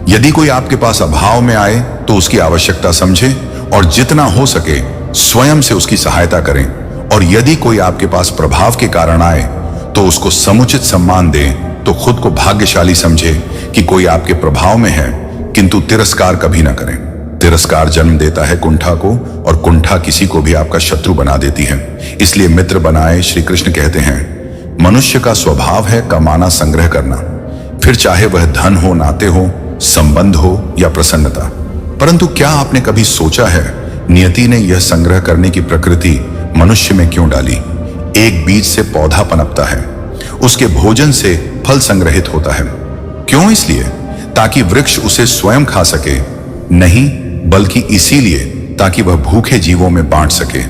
यदि कोई आपके पास अभाव में आए तो उसकी आवश्यकता समझे और जितना हो सके स्वयं से उसकी सहायता करें। और यदि कोई आपके पास प्रभाव के कारण आए तो उसको समुचित सम्मान दें, तो खुद को भाग्यशाली समझे कि कोई आपके प्रभाव में है, किंतु तिरस्कार कभी ना करें। तिरस्कार जन्म देता है कुंठा को, और कुंठा किसी को भी आपका शत्रु बना देती है। इसलिए मित्र बनाए। श्री कृष्ण कहते हैं, मनुष्य का स्वभाव है कमाना, संग्रह करना, फिर चाहे वह धन हो, नाते हो, संबंध हो या प्रसन्नता। परंतु क्या आपने कभी सोचा है, नियति ने यह संग्रह करने की प्रकृति मनुष्य में क्यों डाली? एक बीज से पौधा पनपता है, उसके भोजन से फल संग्रहित होता है। क्यों? इसलिए ताकि वृक्ष उसे स्वयं खा सके, नहीं बल्कि इसीलिए ताकि वह भूखे जीवों में बांट सके।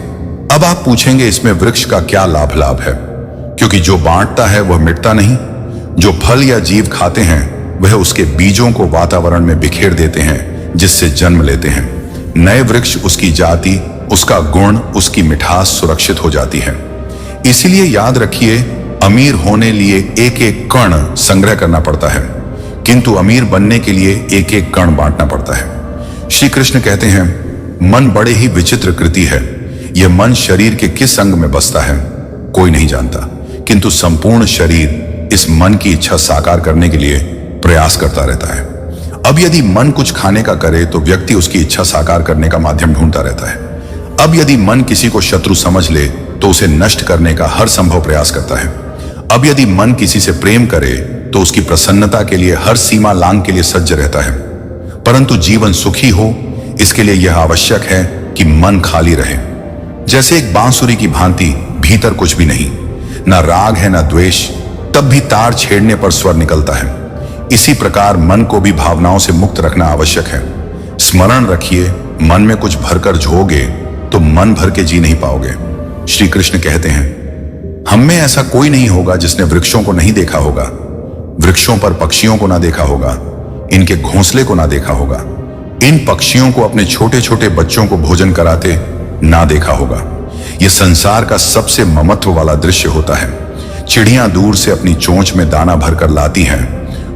अब आप पूछेंगे, इसमें वृक्ष का क्या लाभ है? क्योंकि जो बांटता है वह मिटता नहीं। जो फल या जीव खाते हैं वह उसके बीजों को वातावरण में बिखेर देते हैं, जिससे जन्म लेते हैं नए वृक्ष। उसकी जाति, उसका गुण, उसकी मिठास सुरक्षित हो जाती है। इसीलिए याद रखिए, अमीर होने लिए एक एक कण संग्रह करना पड़ता है, किंतु अमीर बनने के लिए एक एक कण बांटना पड़ता है। श्री कृष्ण कहते हैं, मन बड़े ही विचित्र कृति है। यह मन शरीर के किस अंग में बसता है कोई नहीं जानता, किंतु संपूर्ण शरीर इस मन की इच्छा साकार करने के लिए प्रयास करता रहता है। अब यदि मन कुछ खाने का करे तो व्यक्ति उसकी इच्छा साकार करने का माध्यम ढूंढता रहता है। अब यदि मन किसी को शत्रु समझ ले तो उसे नष्ट करने का हर संभव प्रयास करता है। अब यदि मन किसी से प्रेम करे तो उसकी प्रसन्नता के लिए हर सीमा लांघ के लिए सज्ज रहता है। परंतु जीवन सुखी हो, इसके लिए यह आवश्यक है कि मन खाली रहे। जैसे एक बांसुरी की भांति भीतर कुछ भी नहीं, ना राग है ना द्वेष, तब भी तार छेड़ने पर स्वर निकलता है। इसी प्रकार मन को भी भावनाओं से मुक्त रखना आवश्यक है। स्मरण रखिए, मन में कुछ भरकर झोगे तो मन भर के जी नहीं पाओगे। श्री कृष्ण कहते हैं, हम में ऐसा कोई नहीं होगा जिसने वृक्षों को नहीं देखा होगा, वृक्षों पर पक्षियों को ना देखा होगा, इनके घोंसले को ना देखा होगा, इन पक्षियों को अपने छोटे छोटे बच्चों को भोजन कराते ना देखा होगा। यह संसार का सबसे ममत्व वाला दृश्य होता है। चिड़ियां दूर से अपनी चोंच में दाना भरकर लाती हैं,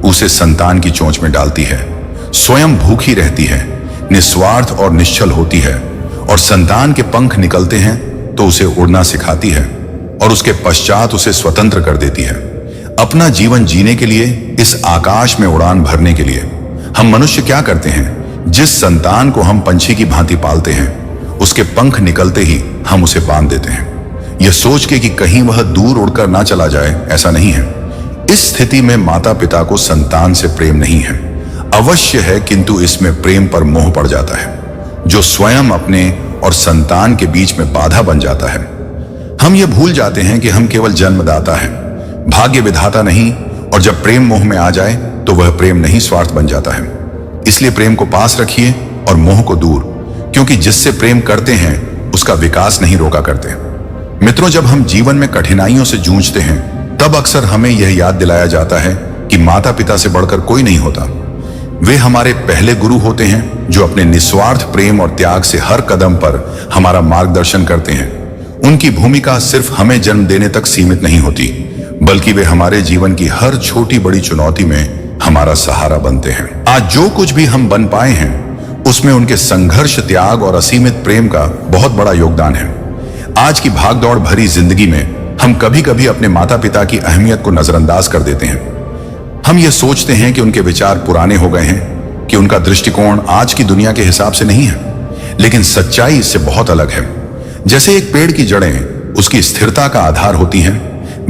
उसे संतान की चोंच में डालती है, स्वयं भूखी रहती है, निस्वार्थ और निश्चल होती है, और संतान के पंख निकलते हैं तो उसे उड़ना सिखाती है और उसके पश्चात उसे स्वतंत्र कर देती है। अपना जीवन जीने के लिए, इस आकाश में उड़ान भरने के लिए हम मनुष्य क्या करते हैं? जिस संतान को हम पंछी की भांति पालते हैं, उसके पंख निकलते ही हम उसे बांध देते हैं, यह सोच के कि कहीं वह दूर उड़कर ना चला जाए। ऐसा नहीं है। इस स्थिति में माता पिता को संतान से प्रेम नहीं है, अवश्य है, किंतु इसमें प्रेम पर मोह पड़ जाता है, जो स्वयं अपने और संतान के बीच में बाधा बन जाता है। हम ये भूल जाते हैं कि हम केवल जन्मदाता हैं, भाग्य विधाता नहीं, और जब प्रेम मोह में आ जाए तो वह प्रेम नहीं स्वार्थ बन जाता है। इसलिए प्रेम को पास रखिए और मोह को दूर, क्योंकि जिससे प्रेम करते हैं उसका विकास नहीं रोका करते। मित्रों, जब हम जीवन में कठिनाइयों से जूझते हैं तब अक्सर हमें यह याद दिलाया जाता है कि माता पिता से बढ़कर कोई नहीं होता। वे हमारे पहले गुरु होते हैं जो अपने निस्वार्थ प्रेम और त्याग से हर कदम पर हमारा मार्गदर्शन करते हैं। उनकी भूमिका सिर्फ हमें जन्म देने तक सीमित नहीं होती, बल्कि वे हमारे जीवन की हर छोटी बड़ी चुनौती में हमारा सहारा बनते हैं। आज जो कुछ भी हम बन पाए हैं उसमें उनके संघर्ष, त्याग और असीमित प्रेम का बहुत बड़ा योगदान है। आज की भागदौड़ भरी जिंदगी में हम कभी कभी अपने माता पिता की अहमियत को नजरअंदाज कर देते हैं। हम ये सोचते हैं कि उनके विचार पुराने हो गए हैं, कि उनका दृष्टिकोण आज की दुनिया के हिसाब से नहीं है, लेकिन सच्चाई इससे बहुत अलग है। जैसे एक पेड़ की जड़ें उसकी स्थिरता का आधार होती हैं,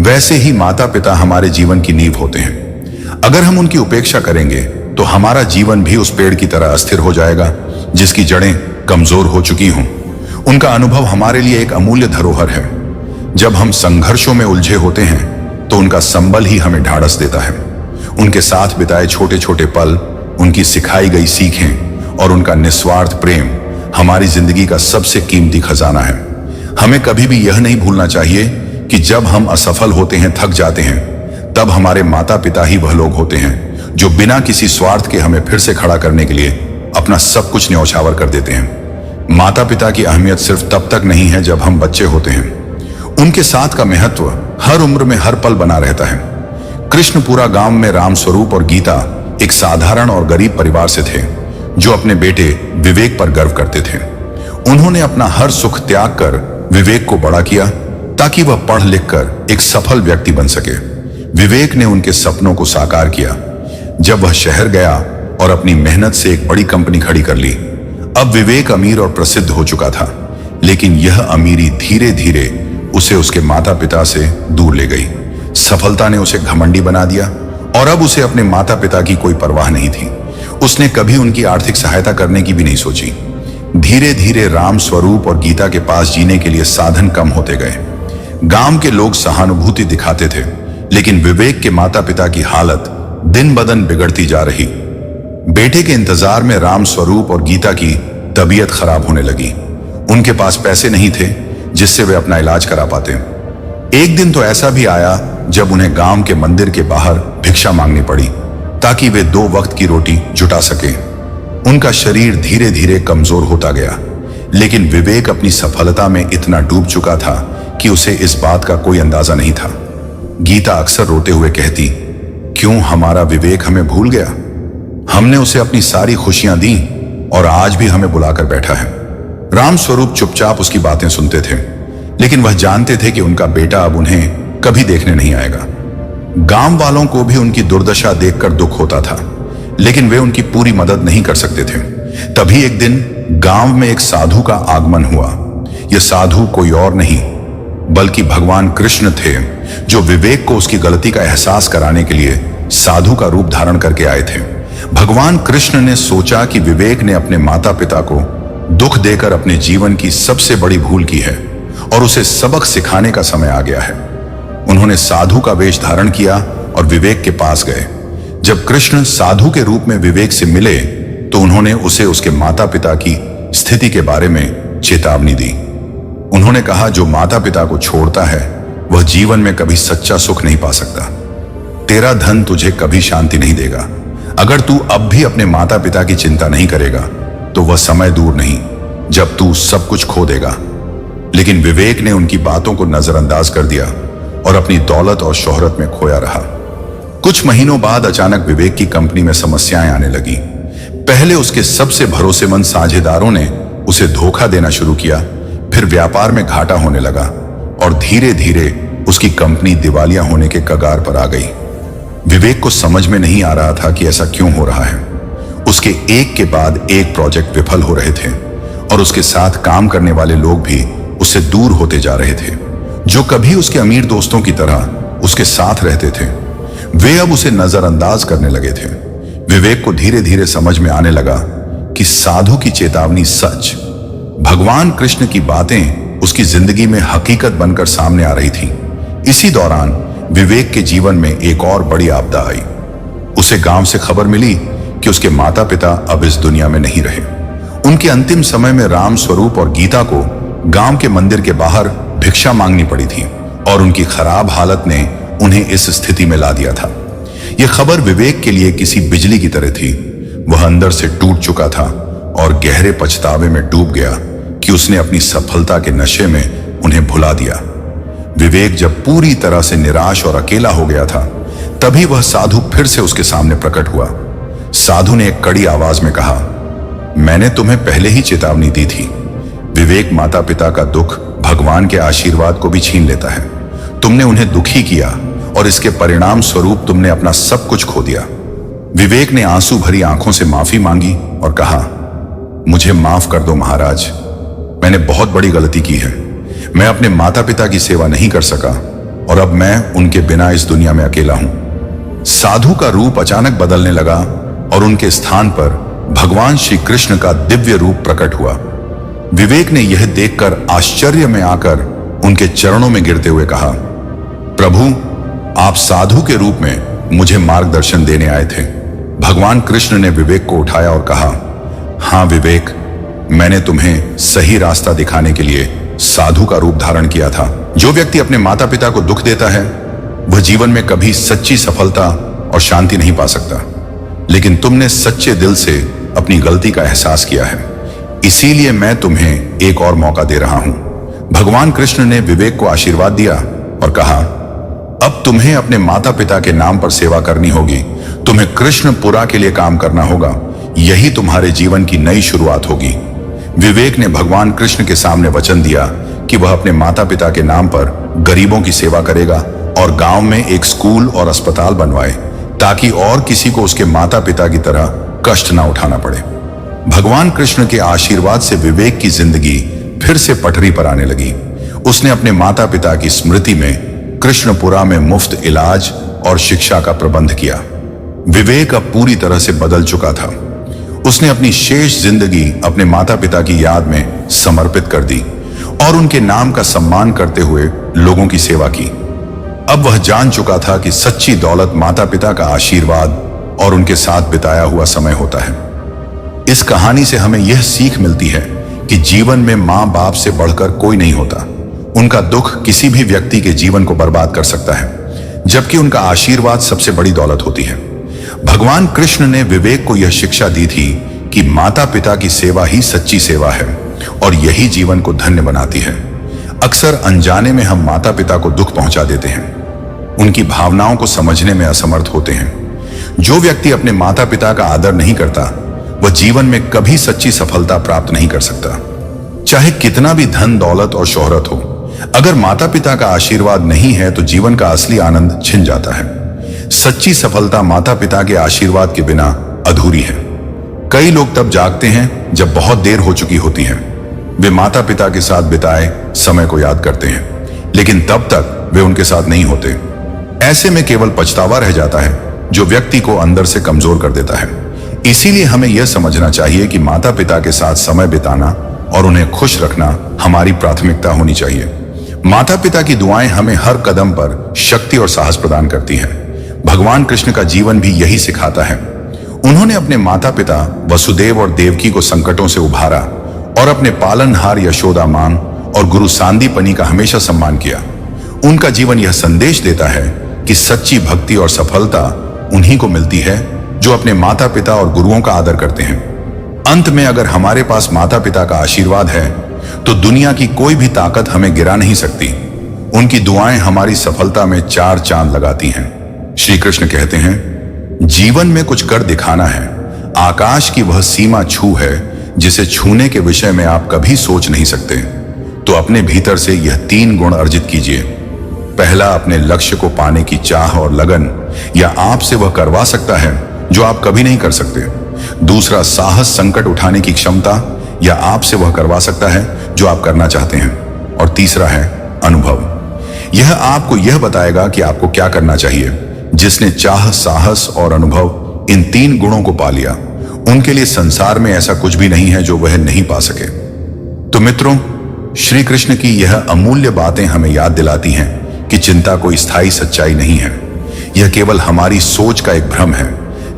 वैसे ही माता पिता हमारे जीवन की नींव होते हैं। अगर हम उनकी उपेक्षा करेंगे तो हमारा जीवन भी उस पेड़ की तरह अस्थिर हो जाएगा जिसकी जड़ें कमजोर हो चुकी हों। उनका अनुभव हमारे लिए एक अमूल्य धरोहर है। जब हम संघर्षों में उलझे होते हैं तो उनका संबल ही हमें ढाढ़स देता है। उनके साथ बिताए छोटे छोटे पल, उनकी सिखाई गई सीखें और उनका निस्वार्थ प्रेम हमारी जिंदगी का सबसे कीमती खजाना है। हमें कभी भी यह नहीं भूलना चाहिए कि जब हम असफल होते हैं, थक जाते हैं, तब हमारे माता पिता ही वह लोग होते हैं जो बिना किसी स्वार्थ के हमें फिर से खड़ा करने के लिए अपना सब कुछ न्यौछावर कर देते हैं। माता पिता की अहमियत सिर्फ तब तक नहीं है जब हम बच्चे होते हैं, उनके साथ का महत्व हर उम्र में हर पल बना रहता है। कृष्णपुरा गांव में राम स्वरूप और गीता एक साधारण और गरीब परिवार से थे जो अपने बेटे विवेक पर गर्व करते थे। उन्होंने अपना हर सुख त्याग कर विवेक को बड़ा किया ताकि वह पढ़ लिख कर एक सफल व्यक्ति बन सके। विवेक ने उनके सपनों को साकार किया जब वह शहर गया और अपनी मेहनत से एक बड़ी कंपनी खड़ी कर ली। अब विवेक अमीर और प्रसिद्ध हो चुका था, लेकिन यह अमीरी धीरे धीरे उसे उसके माता पिता से दूर ले गई। सफलता ने उसे घमंडी बना दिया और अब उसे अपने माता पिता की कोई परवाह नहीं थी। उसने कभी उनकी आर्थिक सहायता करने की भी नहीं सोची। धीरे धीरे राम स्वरूप और गीता के पास जीने के लिए साधन कम होते गए। गांव के लोग सहानुभूति दिखाते थे, लेकिन विवेक के माता पिता की हालत दिन ब दिन बिगड़ती जा रही। बेटे के इंतजार में राम स्वरूप और गीता की तबीयत खराब होने लगी। उनके पास पैसे नहीं थे जिससे वे अपना इलाज करा पाते। एक दिन तो ऐसा भी आया जब उन्हें गांव के मंदिर के बाहर भिक्षा मांगनी पड़ी ताकि वे 2 वक्त की रोटी जुटा सके। उनका शरीर धीरे धीरे कमजोर होता गया, लेकिन विवेक अपनी सफलता में इतना डूब चुका था कि उसे इस बात का कोई अंदाजा नहीं था। गीता अक्सर रोते हुए कहती, क्यों हमारा विवेक हमें भूल गया? हमने उसे अपनी सारी खुशियां दी और आज भी हमें बुलाकर बैठा है। राम स्वरूप चुपचाप उसकी बातें सुनते थे, लेकिन वह जानते थे कि उनका बेटा अब उन्हें कभी देखने नहीं आएगा। गांव वालों को भी उनकी दुर्दशा देखकर दुख होता था, लेकिन वे उनकी पूरी मदद नहीं कर सकते थे। तभी एक दिन गांव में एक साधु का आगमन हुआ। यह साधु कोई और नहीं बल्कि भगवान कृष्ण थे, जो विवेक को उसकी गलती का एहसास कराने के लिए साधु का रूप धारण करके आए थे। भगवान कृष्ण ने सोचा कि विवेक ने अपने माता पिता को दुख देकर अपने जीवन की सबसे बड़ी भूल की है और उसे सबक सिखाने का समय आ गया है। उन्होंने साधु का वेश धारण किया और विवेक के पास गए। जब कृष्ण साधु के रूप में विवेक से मिले तो उन्होंने उसे उसके माता पिता की स्थिति के बारे में चेतावनी दी। उन्होंने कहा, जो माता पिता को छोड़ता है वह जीवन में कभी सच्चा सुख नहीं पा सकता। तेरा धन तुझे कभी शांति नहीं देगा। अगर तू अब भी अपने माता पिता की चिंता नहीं करेगा तो वह समय दूर नहीं जब तू सब कुछ खो देगा। लेकिन विवेक ने उनकी बातों को नजरअंदाज कर दिया और अपनी दौलत और शोहरत में खोया रहा। कुछ महीनों बाद अचानक विवेक की कंपनी में समस्याएं आने लगी। पहले उसके सबसे भरोसेमंद साझेदारों ने उसे धोखा देना शुरू किया, फिर व्यापार में घाटा होने लगा और धीरे धीरे उसकी कंपनी दिवालिया होने के कगार पर आ गई। विवेक को समझ में नहीं आ रहा था कि ऐसा क्यों हो रहा है। उसके एक के बाद एक प्रोजेक्ट विफल हो रहे थे और उसके साथ काम करने वाले लोग भी उससे दूर होते जा रहे थे, जो कभी उसके अमीर दोस्तों की तरह उसके साथ रहते थे। वे अब उसे नजरअंदाज करने लगे थे। विवेक को धीरे धीरे समझ में आने लगा कि साधु की चेतावनी सच, भगवान कृष्ण की बातें उसकी जिंदगी में हकीकत बनकर सामने आ रही थी। इसी दौरान विवेक के जीवन में एक और बड़ी आपदा आई। उसे गांव से खबर मिली कि उसके माता पिता अब इस दुनिया में नहीं रहे। उनके अंतिम समय में राम स्वरूप और गीता को गांव के मंदिर के बाहर भिक्षा मांगनी पड़ी थी और उनकी खराब हालत ने उन्हें इस स्थिति में ला दिया था। यह खबर विवेक के लिए किसी बिजली की तरह थी। वह अंदर से टूट चुका था और गहरे पछतावे में डूब गया कि उसने अपनी सफलता के नशे में उन्हें भुला दिया। विवेक जब पूरी तरह से निराश और अकेला हो गया था, तभी वह साधु फिर से उसके सामने प्रकट हुआ। साधु ने एक कड़ी आवाज में कहा, मैंने तुम्हें पहले ही चेतावनी दी थी। विवेक, माता पिता का दुख भगवान के आशीर्वाद को भी छीन लेता है। तुमने उन्हें दुखी किया और इसके परिणाम स्वरूप तुमने अपना सब कुछ खो दिया। विवेक ने आंसू भरी आंखों से माफी मांगी और कहा, मुझे माफ कर दो महाराज, मैंने बहुत बड़ी गलती की है। मैं अपने माता पिता की सेवा नहीं कर सका और अब मैं उनके बिना इस दुनिया में अकेला हूं। साधु का रूप अचानक बदलने लगा और उनके स्थान पर भगवान श्री कृष्ण का दिव्य रूप प्रकट हुआ। विवेक ने यह देखकर आश्चर्य में आकर उनके चरणों में गिरते हुए कहा, प्रभु, आप साधु के रूप में मुझे मार्गदर्शन देने आए थे। भगवान कृष्ण ने विवेक को उठाया और कहा, हां विवेक, मैंने तुम्हें सही रास्ता दिखाने के लिए साधु का रूप धारण किया था। जो व्यक्ति अपने माता पिता को दुख देता है वह जीवन में कभी सच्ची सफलता और शांति नहीं पा सकता। लेकिन तुमने सच्चे दिल से अपनी गलती का एहसास किया है, इसीलिए मैं तुम्हें एक और मौका दे रहा हूं। भगवान कृष्ण ने विवेक को आशीर्वाद दिया और कहा, अब तुम्हें अपने माता पिता के नाम पर सेवा करनी होगी। तुम्हें कृष्णपुरा के लिए काम करना होगा। यही तुम्हारे जीवन की नई शुरुआत होगी। विवेक ने भगवान कृष्ण के सामने वचन दिया कि वह अपने माता पिता के नाम पर गरीबों की सेवा करेगा और गांव में एक स्कूल और अस्पताल बनवाए ताकि और किसी को उसके माता पिता की तरह कष्ट ना उठाना पड़े। भगवान कृष्ण के आशीर्वाद से विवेक की जिंदगी फिर से पटरी पर आने लगी। उसने अपने माता पिता की स्मृति में कृष्णपुरा में मुफ्त इलाज और शिक्षा का प्रबंध किया। विवेक अब पूरी तरह से बदल चुका था। उसने अपनी शेष जिंदगी अपने माता पिता की याद में समर्पित कर दी और उनके नाम का सम्मान करते हुए लोगों की सेवा की। अब वह जान चुका था कि सच्ची दौलत माता पिता का आशीर्वाद और उनके साथ बिताया हुआ समय होता है। इस कहानी से हमें यह सीख मिलती है कि जीवन में मां बाप से बढ़कर कोई नहीं होता। उनका दुख किसी भी व्यक्ति के जीवन को बर्बाद कर सकता है, जबकि उनका आशीर्वाद सबसे बड़ी दौलत होती है। भगवान कृष्ण ने विवेक को यह शिक्षा दी थी कि माता पिता की सेवा ही सच्ची सेवा है और यही जीवन को धन्य बनाती है। अक्सर अनजाने में हम माता पिता को दुख पहुंचा देते हैं, उनकी भावनाओं को समझने में असमर्थ होते हैं। जो व्यक्ति अपने माता पिता का आदर नहीं करता वह जीवन में कभी सच्ची सफलता प्राप्त नहीं कर सकता, चाहे कितना भी धन दौलत और शोहरत हो। अगर माता पिता का आशीर्वाद नहीं है तो जीवन का असली आनंद छिन जाता है। सच्ची सफलता माता पिता के आशीर्वाद के बिना अधूरी है। कई लोग तब जागते हैं जब बहुत देर हो चुकी होती है। वे माता पिता के साथ बिताए समय को याद करते हैं, लेकिन तब तक वे उनके साथ नहीं होते। ऐसे में केवल पछतावा रह जाता है जो व्यक्ति को अंदर से कमजोर कर देता है। इसीलिए हमें यह समझना चाहिए कि माता पिता के साथ समय बिताना और उन्हें खुश रखना हमारी प्राथमिकता होनी चाहिए। माता पिता की दुआएं हमें हर कदम पर शक्ति और साहस प्रदान करती हैं। भगवान कृष्ण का जीवन भी यही सिखाता है। उन्होंने अपने माता पिता वसुदेव और देवकी को संकटों से उभारा और अपने पालनहार यशोदा मां और गुरु सांदीपनी का हमेशा सम्मान किया। उनका जीवन यह संदेश देता है कि सच्ची भक्ति और सफलता उन्हीं को मिलती है जो अपने माता पिता और गुरुओं का आदर करते हैं। अंत में अगर हमारे पास माता पिता का आशीर्वाद है तो दुनिया की कोई भी ताकत हमें गिरा नहीं सकती। उनकी दुआएं हमारी सफलता में 4 चांद लगाती हैं। श्री कृष्ण कहते हैं, जीवन में कुछ कर दिखाना है। आकाश की वह सीमा छू है जिसे छूने के विषय में आप कभी सोच नहीं सकते। तो अपने भीतर से यह 3 गुण अर्जित कीजिए। पहला, अपने लक्ष्य को पाने की चाह और लगन, या आपसे वह करवा सकता है जो आप कभी नहीं कर सकते। दूसरा, साहस, संकट उठाने की क्षमता, या आपसे वह करवा सकता है जो आप करना चाहते हैं। और तीसरा है अनुभव। यह आपको यह बताएगा कि आपको क्या करना चाहिए, जिसने चाह, साहस और अनुभव इन 3 गुणों को पा लिया, उनके लिए संसार में ऐसा कुछ भी नहीं है जो वह नहीं पा सके। तो मित्रों, श्री कृष्ण की यह अमूल्य बातें हमें याद दिलाती हैं कि चिंता कोई स्थायी सच्चाई नहीं है। यह केवल हमारी सोच का एक भ्रम है।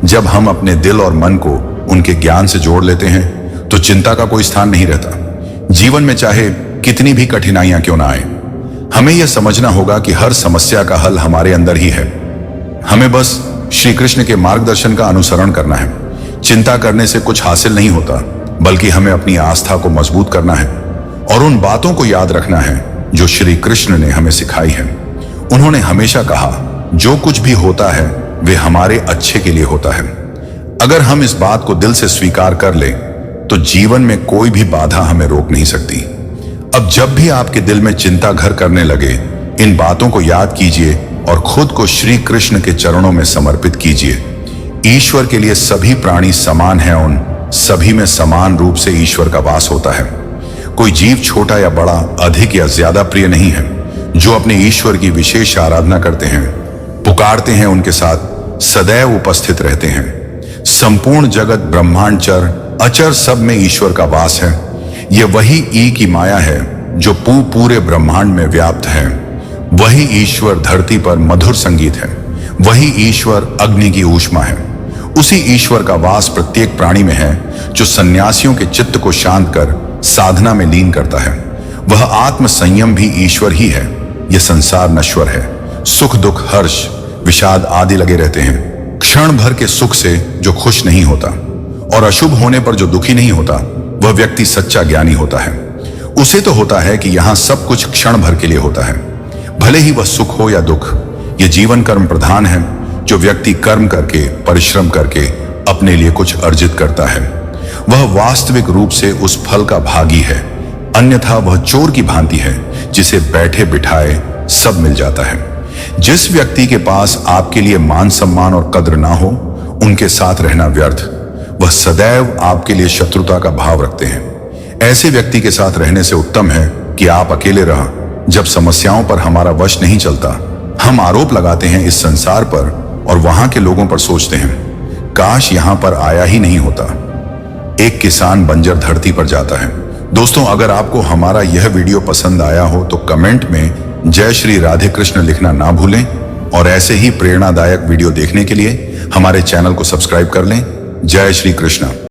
जब हम अपने दिल और मन को उनके ज्ञान से जोड़ लेते हैं तो चिंता का कोई स्थान नहीं रहता। जीवन में चाहे कितनी भी कठिनाइयां क्यों ना आए, हमें यह समझना होगा कि हर समस्या का हल हमारे अंदर ही है। हमें बस श्री कृष्ण के मार्गदर्शन का अनुसरण करना है। चिंता करने से कुछ हासिल नहीं होता, बल्कि हमें अपनी आस्था को मजबूत करना है और उन बातों को याद रखना है जो श्री कृष्ण ने हमें सिखाई है। उन्होंने हमेशा कहा, जो कुछ भी होता है वे हमारे अच्छे के लिए होता है। अगर हम इस बात को दिल से स्वीकार कर लें तो जीवन में कोई भी बाधा हमें रोक नहीं सकती। अब जब भी आपके दिल में चिंता घर करने लगे, इन बातों को याद कीजिए और खुद को श्री कृष्ण के चरणों में समर्पित कीजिए। ईश्वर के लिए सभी प्राणी समान हैं, उन सभी में समान रूप से ईश्वर का वास होता है। कोई जीव छोटा या बड़ा, अधिक या ज्यादा प्रिय नहीं है। जो अपने ईश्वर की विशेष आराधना करते हैं, पुकारते हैं, उनके साथ सदैव उपस्थित रहते हैं। संपूर्ण जगत, ब्रह्मांड, अचर सब में ईश्वर का वास है। यह वही ई की माया है जो पूरे ब्रह्मांड में व्याप्त है। वही ईश्वर धरती पर मधुर संगीत है। वही ईश्वर अग्नि की ऊष्मा है। उसी ईश्वर का वास प्रत्येक प्राणी में है जो सन्यासियों के चित्त को शांत कर साधना में लीन करता है। वह आत्म संयम भी ईश्वर ही है। यह संसार नश्वर है। सुख, दुख, हर्ष, विषाद आदि लगे रहते हैं। क्षण भर के सुख से जो खुश नहीं होता और अशुभ होने पर जो दुखी नहीं होता, वह व्यक्ति सच्चा ज्ञानी होता है। उसे तो होता है कि यहां सब कुछ क्षण भर के लिए होता है, भले ही वह सुख हो या दुख। यह जीवन कर्म प्रधान है। जो व्यक्ति कर्म करके, परिश्रम करके अपने लिए कुछ अर्जित करता है, वह वास्तविक रूप से उस फल का भागी है। अन्यथा वह चोर की भांति है जिसे बैठे बिठाए सब मिल जाता है। जिस व्यक्ति के पास आपके लिए मान सम्मान और कद्र ना हो, उनके साथ रहना व्यर्थ। वह सदैव आपके लिए शत्रुता का भाव रखते हैं। ऐसे व्यक्ति के साथ रहने से उत्तम है कि आप अकेले रह। जब समस्याओं पर हमारा वश नहीं चलता, हम आरोप लगाते हैं इस संसार पर और वहां के लोगों पर सोचते हैं, काश यहां पर आया ही नहीं होता। एक किसान बंजर धरती पर जाता है। दोस्तों, अगर आपको हमारा यह वीडियो पसंद आया हो तो कमेंट में जय श्री राधे कृष्ण लिखना ना भूलें और ऐसे ही प्रेरणादायक वीडियो देखने के लिए हमारे चैनल को सब्सक्राइब कर लें। जय श्री कृष्ण।